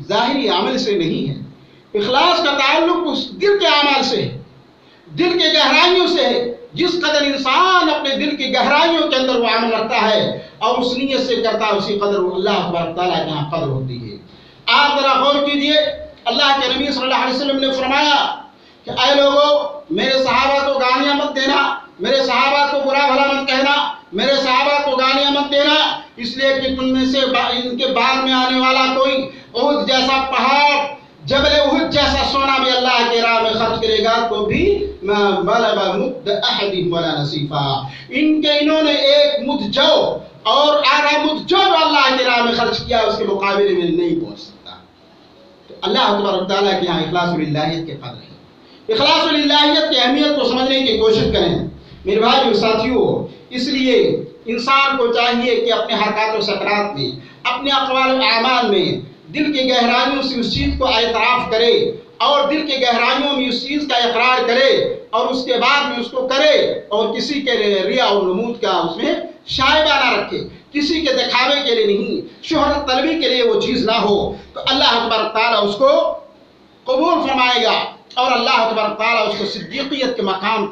ظاہری عمل سے نہیں ہے، اخلاص کا تعلق اس دل کے اعمال سے ہے، دل کے گہرائیوں سے ہے۔ جس قدر انسان اپنے دل کی گہرائیوں کے اندر وہ عمل رکھتا ہے اور اس نیت سے کرتا ہے، اسی قدر اللہ تبارک تعالیٰ کے یہاں قدر ہوتی ہے۔ آپ ذرا غور کیجئے، اللہ کے نبی صلی اللہ علیہ وسلم نے فرمایا کہ اے لوگوں، میرے صحابہ کو گالیاں مت دینا، میرے صحابہ کو برا بھلا مت کہنا، میرے صحابہ کو گالیاں مت دینا، اس لیے کہ تم میں سے ان کے بعد میں آنے والا کوئی احد جیسا پہاڑ، جبل احد جیسا سونا بھی اللہ کے راہ میں خرچ کرے گا تو بھی بلغ مد احدہم ولا نصیفا، انہوں نے ایک مد جو اور آدھا مد جو اللہ کے راہ میں خرچ کیا اس کے مقابلے میں نہیں پہنچ سکتا۔ تو اللہ تبارک تعالیٰ کے یہاں اخلاص و للہیت کے قدر ہے۔ اخلاص و للہیت کی اہمیت کو سمجھنے کی کوشش کریں میرے بھائی اور ساتھیوں۔ اس لیے انسان کو چاہیے کہ اپنے حرکات و سکنات میں، اپنے اقوال و اعمال میں دل کی گہرائیوں سے اس چیز کو اعتراف کرے اور دل کے گہرائیوں میں اس چیز کا اقرار کرے اور اس کے بعد میں اس کو کرے اور کسی کے ریا اور نمود کا اس میں شائبہ نہ رکھے، کسی کے دکھاوے کے لیے نہیں، شہرت طلبی کے لیے وہ چیز نہ ہو، تو اللہ تبارک تعالیٰ اس کو قبول فرمائے گا اور اللہ تبارک تعالیٰ اس کو صدیقیت کے مقام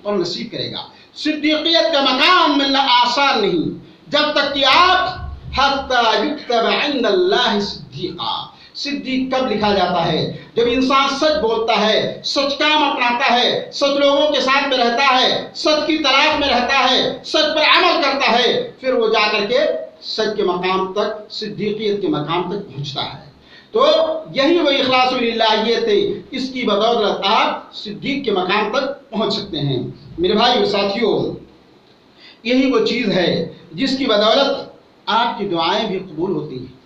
پر نصیب کرے گا۔ صدیقیت کا مقام ملنا آسان نہیں جب تک کہ آپ حتی یکتب عند اللہ صدیقا۔ صدیق کب لکھا جاتا ہے؟ جب انسان سچ بولتا ہے، سچ کام اپناتا ہے، سچ لوگوں کے ساتھ میں رہتا ہے، سچ کی تلاش میں رہتا ہے، سچ پر عمل کرتا ہے، پھر وہ جا کر کے سچ کے مقام تک، صدیقیت کے مقام تک پہنچتا ہے۔ تو یہی وہ اخلاص للہ یہ تھے، اس کی بدولت آپ صدیق کے مقام تک پہنچ سکتے ہیں۔ میرے بھائی اور ساتھیوں، یہی وہ چیز ہے جس کی بدولت آپ کی دعائیں بھی قبول ہوتی ہیں۔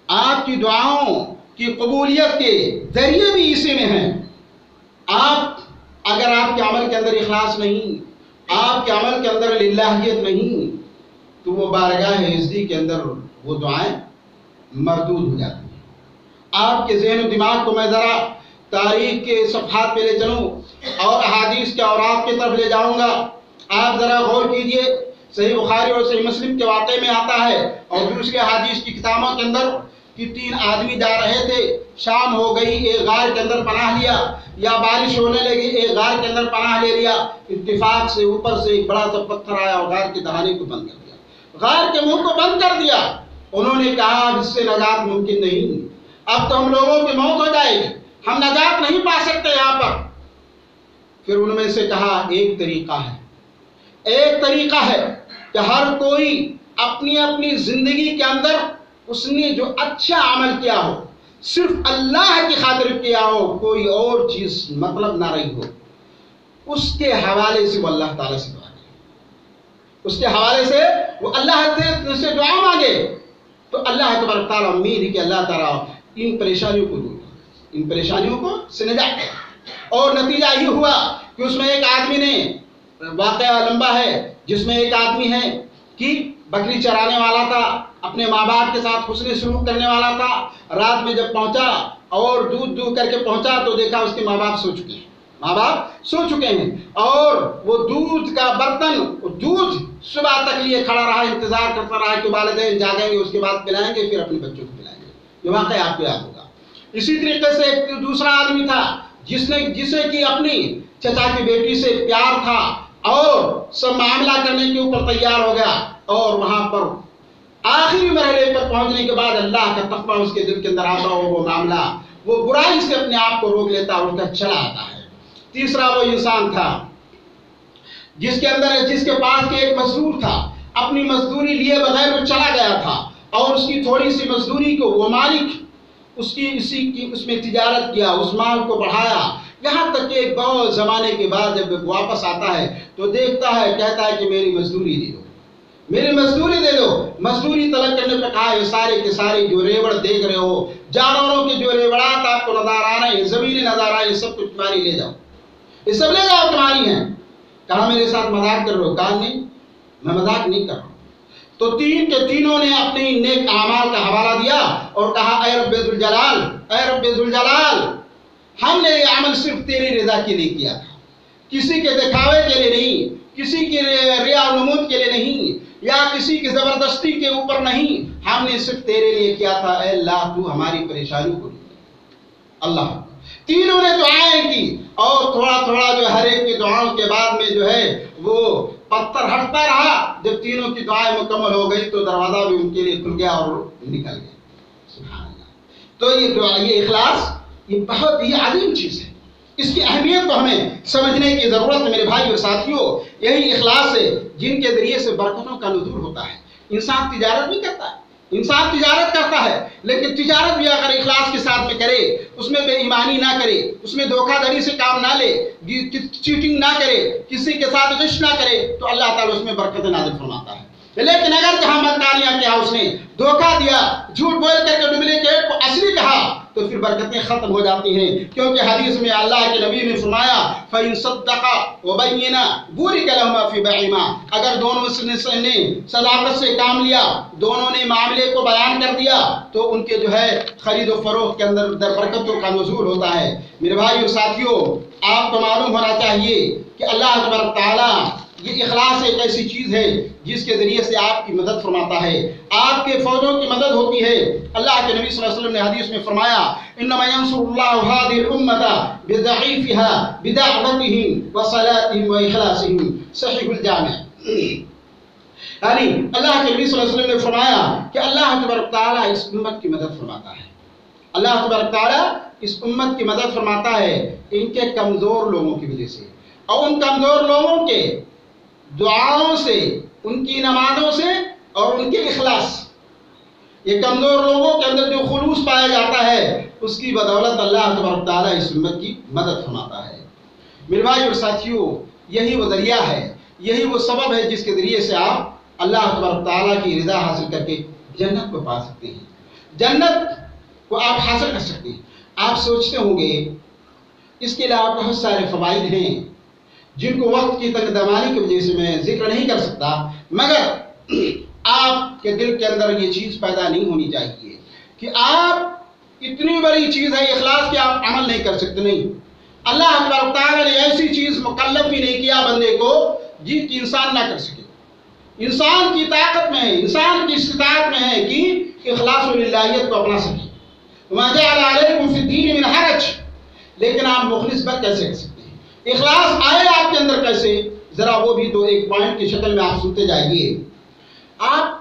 آپ کی دعاؤں کی قبولیت کے ذریعے بھی اسی میں ہیں۔ اگر آپ کے عمل کے اندر اخلاص نہیں، آپ کے عمل کے اندر للہیت نہیں، تو وہ بارگاہ عزت کے اندر وہ دعائیں مردود ہو جاتی ہیں۔ آپ کے ذہن و دماغ کو میں ذرا تاریخ کے صفحات پہ لے چلوں اور احادیث کے اوراق کی طرف لے جاؤں گا۔ آپ ذرا غور کیجئے، صحیح بخاری اور صحیح مسلم کے واقعے میں آتا ہے اور دوسری احادیث کی کتابوں کے اندر کہ 3 آدمی جا رہے تھے، شام ہو گئی، ایک غار کے اندر پناہ لیا، یا بارش ہونے لگی، ایک غار کے اندر پناہ لے لیا، اتفاق سے اوپر سے ایک بڑا سا پتھر آیا اور غار کے دہانے کو بند کر دیا، غار کے منہ کو بند کر دیا۔ انہوں نے کہا اب اس سے نجات ممکن نہیں، اب تو ہم لوگوں کی موت ہو جائے گی، ہم نجات نہیں پا سکتے یہاں پر۔ پھر ان میں سے کہا ایک طریقہ ہے کہ ہر کوئی اپنی اپنی زندگی کے اندر اس نے جو اچھا عمل کیا ہو، صرف اللہ کی خاطر کیا ہو، کوئی اور چیز مطلب نہ رہی ہو، اس کے حوالے سے وہ اللہ تعالیٰ سے دعا کرے، اس کے حوالے سے وہ اللہ سے دعا مانگے، تو اللہ تبارک تعالیٰ امید ہے کہ اللہ تعالیٰ ان پریشانیوں کو دور کرے، ان پریشانیوں کو سے نجات دے۔ اور نتیجہ یہ ہوا کہ اس میں ایک آدمی نے، واقعہ لمبا ہے، جس میں ایک آدمی ہے کہ بکری چرانے والا تھا، اپنے ماں باپ کے ساتھ حسن سلوک کرنے والا تھا۔ رات میں جب پہنچا اور دودھ دو کر کے پہنچا تو دیکھا اس کے ماں باپ سو چکے ہیں اور وہ دودھ کا برتن، دودھ صبح تک لیے کھڑا رہا، انتظار کرتا رہا کہ والدین جاگیں گے، اس کے بعد پلائیں گے، پھر اپنے بچوں کو پلائیں گے۔ یہ واقعہ آپ کو یاد ہوگا۔ اسی طریقے سے ایک دوسرا آدمی تھا جسے کہ اپنی چچا کی بیٹی سے پیار تھا اور سب معاملہ کرنے کے اوپر تیار ہو گیا، اور وہاں پر آخری مرحلے پر پہنچنے کے بعد اللہ کا تقویٰ اس کے دل کے اندر آتا ہو، وہ معاملہ، وہ برائی سے اپنے آپ کو روک لیتا اور اس کا چلا آتا ہے۔ تیسرا وہ انسان تھا جس کے پاس کے ایک مزدور تھا، اپنی مزدوری لیے بغیر وہ چلا گیا تھا اور اس کی تھوڑی سی مزدوری کو وہ مالک اس میں تجارت کیا، اس مال کو بڑھایا، یہاں تک کہ ایک بہت زمانے کے بعد جب واپس آتا ہے تو دیکھتا ہے، کہتا ہے کہ میری مزدوری دے دو، میری مزدوری دے دو۔ مزدوری طلب کرنے پہ کہا یہ سارے کے سارے جو ریوڑ دیکھ رہے ہو، جانوروں کے جو ریوڑات آپ کو نظر آ رہے ہیں، زمینیں نظر آ رہی ہیں، سب کچھ تمہاری لے جاؤ، یہ سب لے جاؤ، تمہاری ہیں۔ کہا میرے ساتھ مذاق کر رہے ہو؟ کہا نہیں، میں مذاق نہیں کر رہا ہوں۔ تو تینوں نے اپنے نیک اعمال کا حوالہ دیا اور کہا اے رب ذوالجلال، اے رب ذوالجلال، ہم نے یہ عمل صرف تیری رضا کے لیے کیا تھا، کسی کے دکھاوے کے لیے نہیں، کسی کی ریا و نمود کے لیے نہیں، یا کسی کی زبردستی کے اوپر نہیں، ہم نے صرف تیرے لیے کیا تھا، اے اللہ تو ہماری پریشانی کو دے۔ اللہ تینوں نے دعائیں کی اور تھوڑا تھوڑا جو ہر ایک کی دعاؤں کے بعد میں جو ہے وہ پتھر ہٹتا رہا۔ جب تینوں کی دعائیں مکمل ہو گئی تو دروازہ بھی ان کے لیے کھل گیا اور نکل گیا۔ سبحان اللہ۔ تو یہ دعا، یہ اخلاص، یہ بہت ہی عظیم چیز ہے، اس کی اہمیت کو ہمیں سمجھنے کی ضرورت ہے میرے بھائی اور ساتھیوں۔ یہی اخلاص ہے جن کے ذریعے سے برکتوں کا نزول ہوتا ہے۔ انسان تجارت بھی کرتا ہے، انسان تجارت کرتا ہے، لیکن تجارت بھی اگر اخلاص کے ساتھ میں کرے، اس میں بے ایمانی نہ کرے، اس میں دھوکہ دھڑی سے کام نہ لے، چیٹنگ نہ کرے، کسی کے ساتھ غش نہ کرے، تو اللہ تعالیٰ اس میں برکت نازل فرماتا ہے۔ لیکن اگر جہاں مکاریاں کیا، اس نے دھوکہ دیا، جھوٹ بول کر کے ڈپلیکیٹ کو اصلی کہا، تو پھر برکتیں ختم ہو جاتی ہیں، کیونکہ حدیث میں اللہ کے نبی نے فرمایا فَإِن صَدَّقَا وَبَيَّنَا بُورِكَ لَهُمَا فِي بَيْعِهِمَا، اگر دونوں نے صداقت سے کام لیا، دونوں نے معاملے کو بیان کر دیا، تو ان کے جو ہے خرید و فروخت کے اندر برکتوں کا نزول ہوتا ہے۔ میرے بھائی اور ساتھیوں، آپ کو معلوم ہونا چاہیے کہ اللہ تبارک تعالیٰ یہ اخلاص ایک ایسی چیز ہے جس کے ذریعے سے آپ کی مدد فرماتا ہے، آپ کے فوجوں کی مدد ہوتی ہے۔ اللہ کے نبی صلی اللہ علیہ وسلم نے حدیث میں فرمایا انما ينصر الله هذه الامه بضعيفها بدعوتهم وصلاتهم واخلاصهم، صحیح الجامع۔ یعنی اللہ کے نبی صلی اللہ علیہ وسلم نے فرمایا کہ اللہ تبارک تعالیٰ اس امت کی مدد فرماتا ہے، اللہ تبارک تعالیٰ اس امت کی مدد فرماتا ہے ان کے کمزور لوگوں کی وجہ سے، اور ان کمزور لوگوں کے دعاؤں سے، ان کی نمازوں سے اور ان کے اخلاص، یہ کمزور لوگوں کے اندر جو خلوص پایا جاتا ہے اس کی بدولت اللہ تبارک تعالیٰ اس امت کی مدد فرماتا ہے۔ میرے بھائی اور ساتھیوں، یہی وہ ذریعہ ہے، یہی وہ سبب ہے جس کے ذریعے سے آپ اللہ تبارک تعالیٰ کی رضا حاصل کر کے جنت کو پا سکتے ہیں، جنت کو آپ حاصل کر سکتے ہیں۔ آپ سوچتے ہوں گے اس کے علاوہ بہت سارے فوائد ہیں جن کو وقت کی تنگ دمانی کی وجہ سے میں ذکر نہیں کر سکتا، مگر آپ کے دل کے اندر یہ چیز پیدا نہیں ہونی چاہیے کہ آپ اتنی بڑی چیز ہے اخلاص کہ آپ عمل نہیں کر سکتے۔ نہیں، اللہ تبارک تعالیٰ نے ایسی چیز مکلف بھی نہیں کیا بندے کو جس کی انسان نہ کر سکے۔ انسان کی طاقت میں ہے، انسان کی استطاعت میں ہے کہ اخلاص و للہیت کو اپنا سکے۔ وَمَا جَعَلَ عَلَيْكُمْ فِي الدِّينِ مِنْ حَرَجٍ، لیکن آپ مخلص بن کیسے کر سکتے ہیں؟ اخلاص آئے آپ کے اندر کیسے؟ ذرا وہ بھی تو ایک پوائنٹ کی شکل میں آپ سنتے جائیے۔ آپ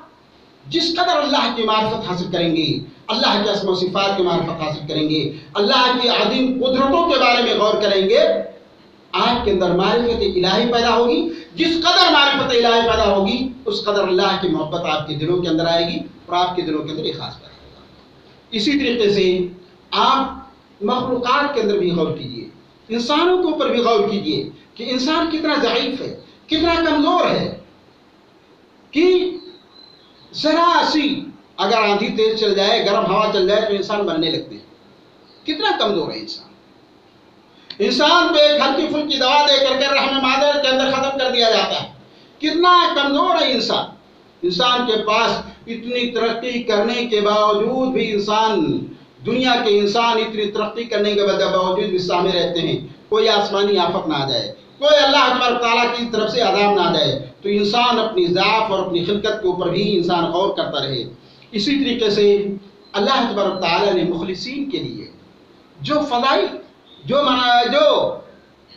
جس قدر اللہ کی معرفت حاصل کریں گے، اللہ کے اسم و صفات کی معرفت حاصل کریں گے، اللہ کی عظیم قدرتوں کے بارے میں غور کریں گے، آپ کے اندر معرفت الہی پیدا ہوگی۔ جس قدر معرفت الہی پیدا ہوگی اس قدر اللہ کی محبت آپ کے دلوں کے اندر آئے گی اور آپ کے دلوں کے اندر اخلاص پیدا ہوگا۔ اسی طریقے سے آپ مخلوقات کے اندر بھی غور کیجئے، انسانوں کے اوپر بھی غور کیجئے کہ انسان کتنا ضعیف ہے، کتنا کمزور ہے، کہ ذرا سی اگر آندھی تیز چل جائے، گرم ہوا چل جائے تو انسان مرنے لگتے ہیں۔ کتنا کمزور ہے انسان، انسان کو ایک ہلکی پھلکی دوا دے کر کے رحم مادر کے اندر ختم کر دیا جاتا ہے۔ کتنا کمزور ہے انسان، انسان کے پاس اتنی ترقی کرنے کے باوجود بھی دنیا کے انسان اتنی ترقی کرنے کے باوجود بھی سامنے رہتے ہیں، کوئی آسمانی آفت نہ آ جائے، کوئی اللہ تبارک تعالیٰ کی طرف سے عذاب نہ آ جائے تو انسان اپنی ضعف اور اپنی خلقت کے اوپر بھی انسان غور کرتا رہے۔ اسی طریقے سے اللہ تبارک تعالیٰ نے مخلصین کے لیے جو فضائل، جو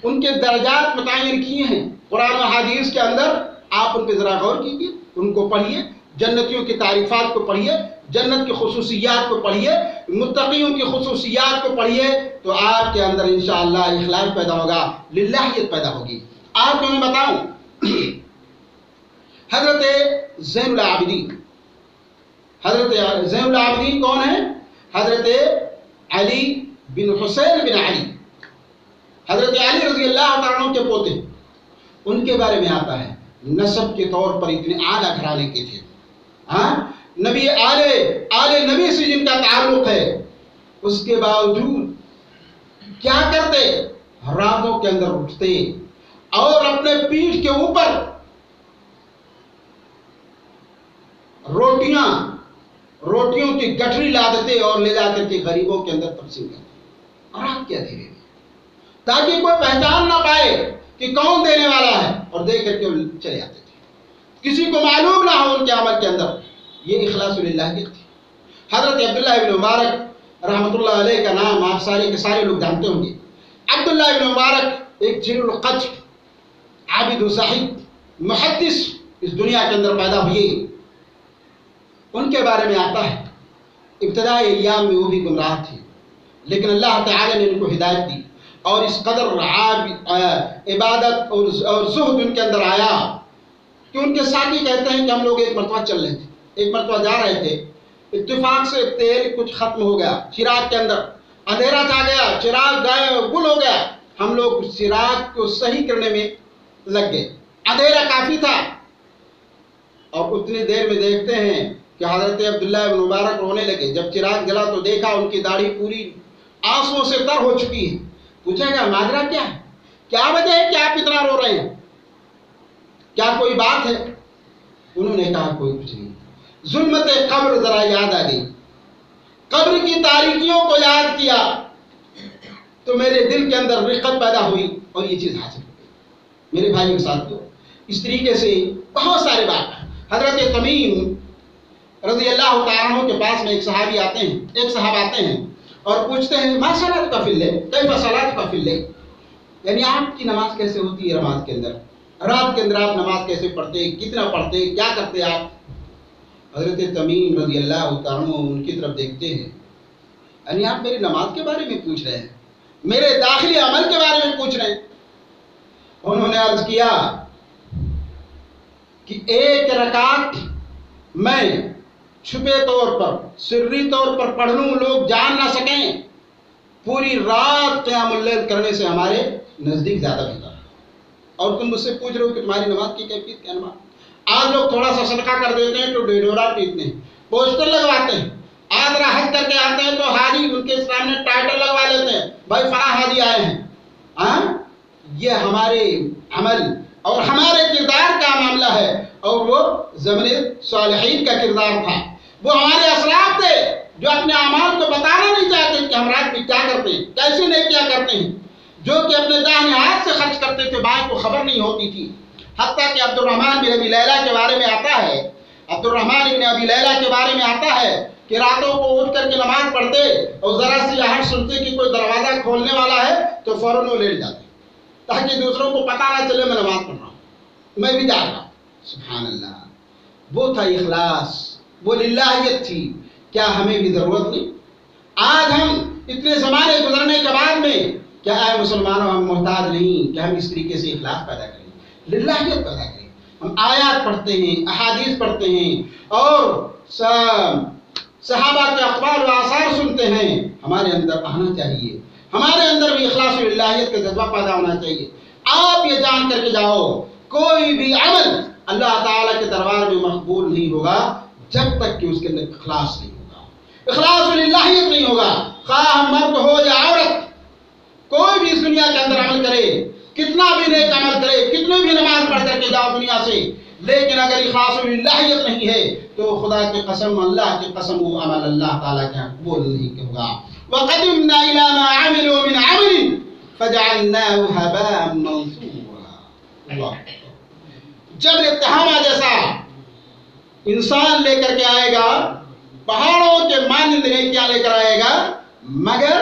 ان کے درجات متعین کیے ہیں قرآن و حدیث کے اندر، آپ ان پہ ذرا غور کیجیے، ان کو پڑھیے، جنتیوں کی تعریفات کو پڑھیے، جنت کی خصوصیات کو پڑھیے، متقیوں کی خصوصیات کو پڑھیے، تو آپ کے اندر انشاءاللہ اخلاص پیدا ہوگا، للہیت پیدا ہوگی۔ آپ کو میں بتاؤں، حضرت زین العابدین کون ہیں؟ حضرت علی بن حسین بن علی، حضرت علی رضی اللہ تعالیٰ عنہ کے پوتے، ان کے بارے میں آتا ہے نسب کے طور پر اتنے اعلیٰ گھرانے کے تھے، نبی آل نبی سے جن کا تعلق ہے، اس کے باوجود کیا کرتے؟ راتوں کے اندر اٹھتے اور اپنے پیٹھ کے اوپر روٹیوں کی گٹھری لا دیتے اور لے جا کر کے غریبوں کے اندر تقسیم کرتے، رات کے اندھیرے میں، تاکہ کوئی پہچان نہ پائے کہ کون دینے والا ہے، اور دے کر کے چلے آتے تھے، کسی کو معلوم نہ ہو ان کے عمل کے اندر۔ یہ اخلاص للہیت تھی۔ حضرت عبداللہ بن مبارک رحمۃ اللہ علیہ کا نام آپ سارے کے سارے لوگ جانتے ہوں گے۔ عبداللہ بن مبارک ایک جلیل القدر عابد و زاہد محدث اس دنیا کے اندر پیدا ہوئے۔ ان کے بارے میں آتا ہے ابتدائی ایام میں وہ بھی گمراہ تھے، لیکن اللہ تعالی نے ان کو ہدایت دی، اور اس قدر عبادت اور زہد ان کے اندر آیا کہ ان کے ساتھی کہتے ہیں کہ ہم لوگ ایک مرتبہ چل رہے تھے، ایک مرتبہ جا رہے تھے، اتفاق سے تیل کچھ ختم ہو گیا چراغ کے اندر، اندھیرا چھا گیا، چراغ گل ہو گیا، ہم لوگ چراغ کو صحیح کرنے میں لگ گئے، اندھیرا کافی تھا، اور اتنی دیر میں دیکھتے ہیں کہ کہ حضرت عبداللہ بن مبارک رونے لگے. جب چراغ جلا تو دیکھا ان کی داڑھی پوری آنسوؤں سے تر ہو چکی ہے. پوچھا گیا ماجرا کیا ہے، کیا وجہ ہے کہ آپ اتنا رو رہے ہیں، کیا کوئی بات ہے؟ انہوں نے کہا کوئی کچھ نہیں. ظلمت قبر ذرا یاد آ گئی، قبر کی تاریکیوں کو یاد کیا تو میرے دل کے اندر رقت پیدا ہوئی اور یہ چیز حاصل ہوئی. میرے بھائیوں کے ساتھ اس طریقے سے بہت سارے بات. حضرت تمیم رضی اللہ تعالیٰ عنہ کے پاس میں ایک صحابی آتے ہیں، ایک صحابہ آتے ہیں اور پوچھتے ہیں ما صلاتک فی اللیل کیف صلاتک فی اللیل، یعنی آپ کی نماز کیسے ہوتی ہے رات کے اندر، رات کے اندر آپ نماز کیسے پڑھتے، کتنا پڑھتے، کیا کرتے آپ؟ حضرت تمیم رضی اللہ تعالیٰ عنہ ان کی طرف دیکھتے ہیں، یعنی آپ میری نماز کے بارے میں پوچھ رہے ہیں، میرے داخلی عمل کے بارے میں پوچھ رہے ہیں. انہوں نے عرض کیا کہ ایک رکعت میں چھپے طور پر سری طور پر پڑھ لوں لوگ جان نہ سکیں، پوری رات قیام اللیل کرنے سے ہمارے نزدیک زیادہ بہتر ہے. اور تم مجھ سے پوچھ رہے ہو کہ تمہاری نماز کی کیفیت کیا؟ نماز آج لوگ تھوڑا سا صدقہ کر دیتے ہیں تو ڈیڈورا پیٹتے ہیں، پوسٹر لگواتے ہیں، آج حج کر کے آتے ہیں تو حاجی ان کے سامنے ٹائٹل لگوا لیتے ہیں بھائی فلاں حاجی آئے ہیں. یہ ہمارے عمل اور ہمارے کردار کا معاملہ ہے، اور وہ زمن صالحین کا کردار تھا. وہ ہمارے اسلاف تھے جو اپنے اعمال کو بتانا نہیں چاہتے کہ ہم رات میں کیا کرتے ہیں، کیسے نیکیاں کرتے ہیں، جو کہ اپنے داہنے ہاتھ سے خرچ کرتے تھے، بائیں کو خبر نہیں ہوتی تھی. حتیٰ کہ عبد الرحمن بن ابی لیلہ کے بارے میں آتا ہے، عبد الرحمن بن ابی لیلہ کے بارے میں آتا ہے کہ راتوں کو اٹھ کر کے نماز پڑھتے اور ذرا سی آہٹ سنتے کہ کوئی دروازہ کھولنے والا ہے تو فوراً وہ لیٹ جاتے تاکہ دوسروں کو پتہ نہ چلے میں نماز پڑھ رہا ہوں، میں بھی جاگ رہا ہوں. سبحان اللہ، وہ تھا اخلاص، وہ للہیت تھی. کیا ہمیں بھی ضرورت نہیں؟ آج ہم اتنے زمانے گزرنے کے بعد میں کیا اے مسلمانوں ہم محتاج نہیں کہ ہم اس طریقے سے اخلاص پیدا کریں، للہیت پیدا کریں. ہم آیات پڑھتے ہیں، احادیث پڑھتے ہیں اور صحابہ کے اقوال و آثار سنتے ہیں. ہمارے اندر آنا چاہیے، ہمارے اندر بھی اخلاص و للہیت کا جذبہ پیدا ہونا چاہیے. آپ یہ جان کر کے جاؤ کوئی بھی عمل اللہ تعالیٰ کے دربار میں مقبول نہیں ہوگا جب تک کہ اس کے اندر اخلاص نہیں ہوگا، اخلاص و للہیت نہیں ہوگا. خواہ مرد ہو یا عورت، کوئی بھی اس دنیا کے اندر عمل کرے، کتنا بھی نیک عمل کرے، کتنے بھی نماز پڑھ کر کے جاؤ دنیا سے، لیکن اگر اخلاص و للہیت نہیں ہے تو خدا کی قسم، اللہ کی قسم، وہ عمل اللہ تعالیٰ کے قبول نہیں ہوگا. وَقَدِمْنَا إِلَىٰ مَا عَمِلُوا مِنْ عَمَلٍ فَجَعَلْنَاهُ هَبَاءً مَّنثُورًا. جب اتہامہ جیسا انسان لے کر کے آئے گا، پہاڑوں کے مانند نیکیاں لے کر آئے گا، مگر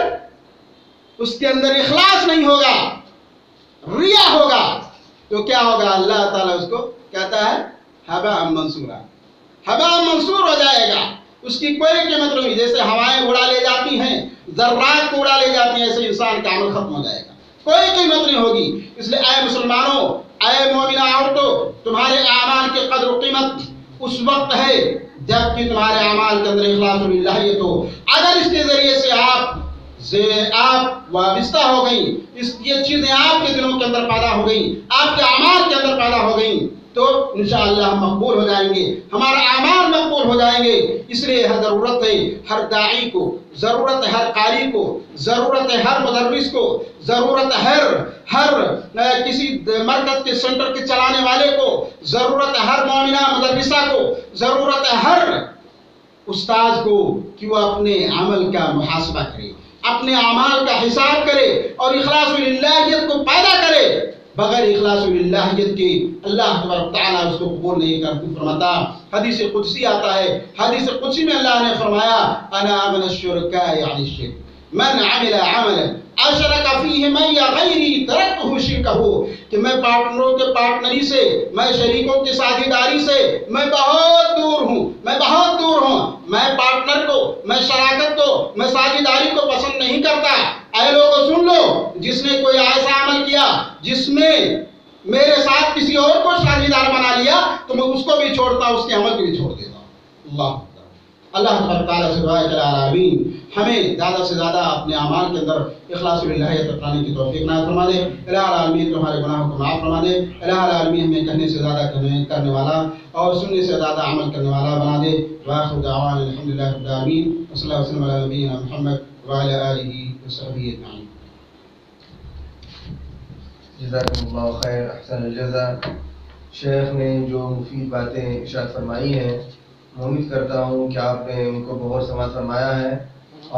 اس کے اندر اخلاص نہیں ہوگا، ریا ہوگا، تو کیا ہوگا؟ اللہ تعالیٰ اس کو کہتا ہے ہباء منصورا، ہباء منصور ہو جائے گا، اس کی کوئی قیمت نہیں. جیسے ہوائیں اڑا لے جاتی ہیں، ذرات کو اڑا لے جاتی ہیں، ایسے انسان کا عمل ختم ہو جائے گا، کوئی قیمت نہیں ہوگی. اس لیے اے مسلمانوں، اے مومنہ عورتوں، تمہارے اعمال کی قدر و قیمت اس وقت ہے جب کہ تمہارے اعمال کے اندر اخلاص و للہیت ہو. اگر اس کے ذریعے سے آپ وابستہ ہو گئیں، یہ چیزیں آپ کے دلوں کے اندر پیدا ہو گئیں، آپ کے اعمال کے اندر پیدا ہو گئیں، تو انشاءاللہ ہم مقبول ہو جائیں گے، ہمارا اعمال مقبول ہو جائیں گے. اس لیے ضرورت ہے ہر داعی کو، ضرورت ہے ہر قاری کو، ضرورت ہے ہر مدرس کو، ضرورت ہے ہر کسی مرکز کے سینٹر کے چلانے والے کو، ضرورت ہے ہر مومنہ مدرسہ کو، ضرورت ہے ہر استاذ کو کہ وہ اپنے عمل کا محاسبہ کرے، اپنے اعمال کا حساب کرے اور اخلاص و للہیت کو پیدا کرے. بغیر اخلاص و للہیت کے اللہ تبارک تعالیٰ اس کو قبول نہیں فرماتا. حدیث قدسی آتا ہے، حدیث قدسی میں اللہ نے فرمایا انا من الشرکاء عن الشرک من عمل عملا اشرک فیہ معی غیری ترکتہ شرکہ، کہ میں پارٹنروں کے پارٹنری سے، میں شریکوں کی ساجھیداری سے میں بہت دور ہوں، میں بہت دور ہوں. میں پارٹنر کو، میں شراکت کو، میں ساجھیداری کو پسند نہیں کرتا. اے لوگوں سن لو، جس نے کوئی ایسا عمل کیا جس میں میرے ساتھ کسی اور کو ساجھیدار بنا لیا تو میں اس کو بھی چھوڑتا ہوں، اس کے عمل کو بھی چھوڑ دیتا ہوں. اللہ اللہ تبارک تعالیٰ سے دعا ہے کہ العالمین ہمیں زیادہ سے زیادہ اپنے اعمال کے اندر اخلاص للہیت اپنانے کی توفیق عنایت فرما دے. العالمین تمہارے گناہوں کو معاف فرما دے. العالمین ہمیں کہنے سے زیادہ کرنے والا اور سننے سے زیادہ عمل کرنے والا بنا دے. وآخر دعوانا الحمدللہ رب العالمین وصلی اللہ وسلم علی نبینا محمد وعلی آلہ وصحبہ اجمعین. جزاکم اللہ خیر، احسن الجزا. شیخ نے جو مفید باتیں ارشاد فرمائی ہیں، میں امید کرتا ہوں کہ آپ نے ان کو بہت سماعت فرمایا ہے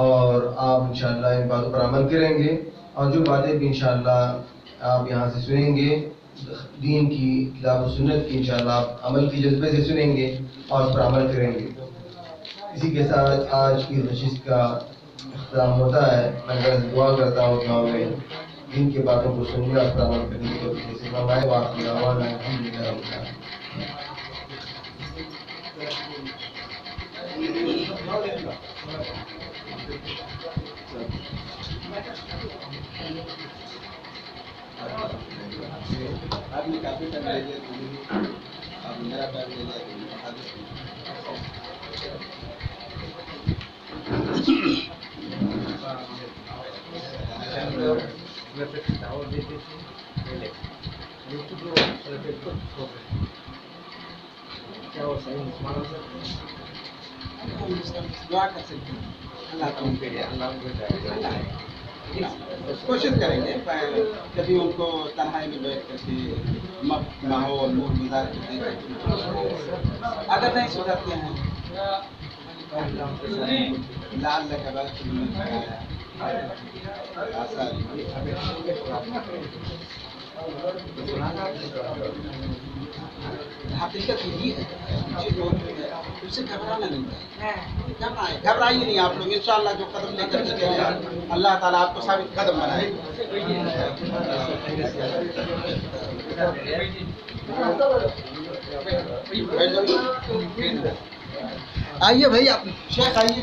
اور آپ انشاءاللہ ان باتوں پر عمل کریں گے، اور جو باتیں بھی انشاءاللہ آپ یہاں سے سنیں گے دین کی کتاب و سنت کی، انشاءاللہ آپ عمل کی جذبے سے سنیں گے اور اس پر عمل کریں گے. اسی کے ساتھ آج کی نشست کا اختتام ہوتا ہے. میں دعا کرتا ہوں کہ ہمیں دین کی باتوں کو سننے اور اس پر عمل کرنے کی توفیق سے فرمائے. وآخر دعوانا الحمدللہ رب العالمین. آپ نے کافی ٹائم لے لیا، آپ میرا ٹائم لے لیا. دعا کر سکتے ہیں اللہ کوشش کریں گے کبھی ان کو تنہائی میں بیٹھ کر کے ماحول نور گزار کے اگر نہیں سدھرتے ہیں لال حقیقت یہی ہے اس سے گھبرانا نہیں ہے. گھبرائیے نہیں آپ لوگ، انشاءاللہ جو قدم لے کر چلے ہیں اللہ تعالیٰ آپ کو ثابت قدم بنائے. آئیے بھائی، آپ شیخ آئیے.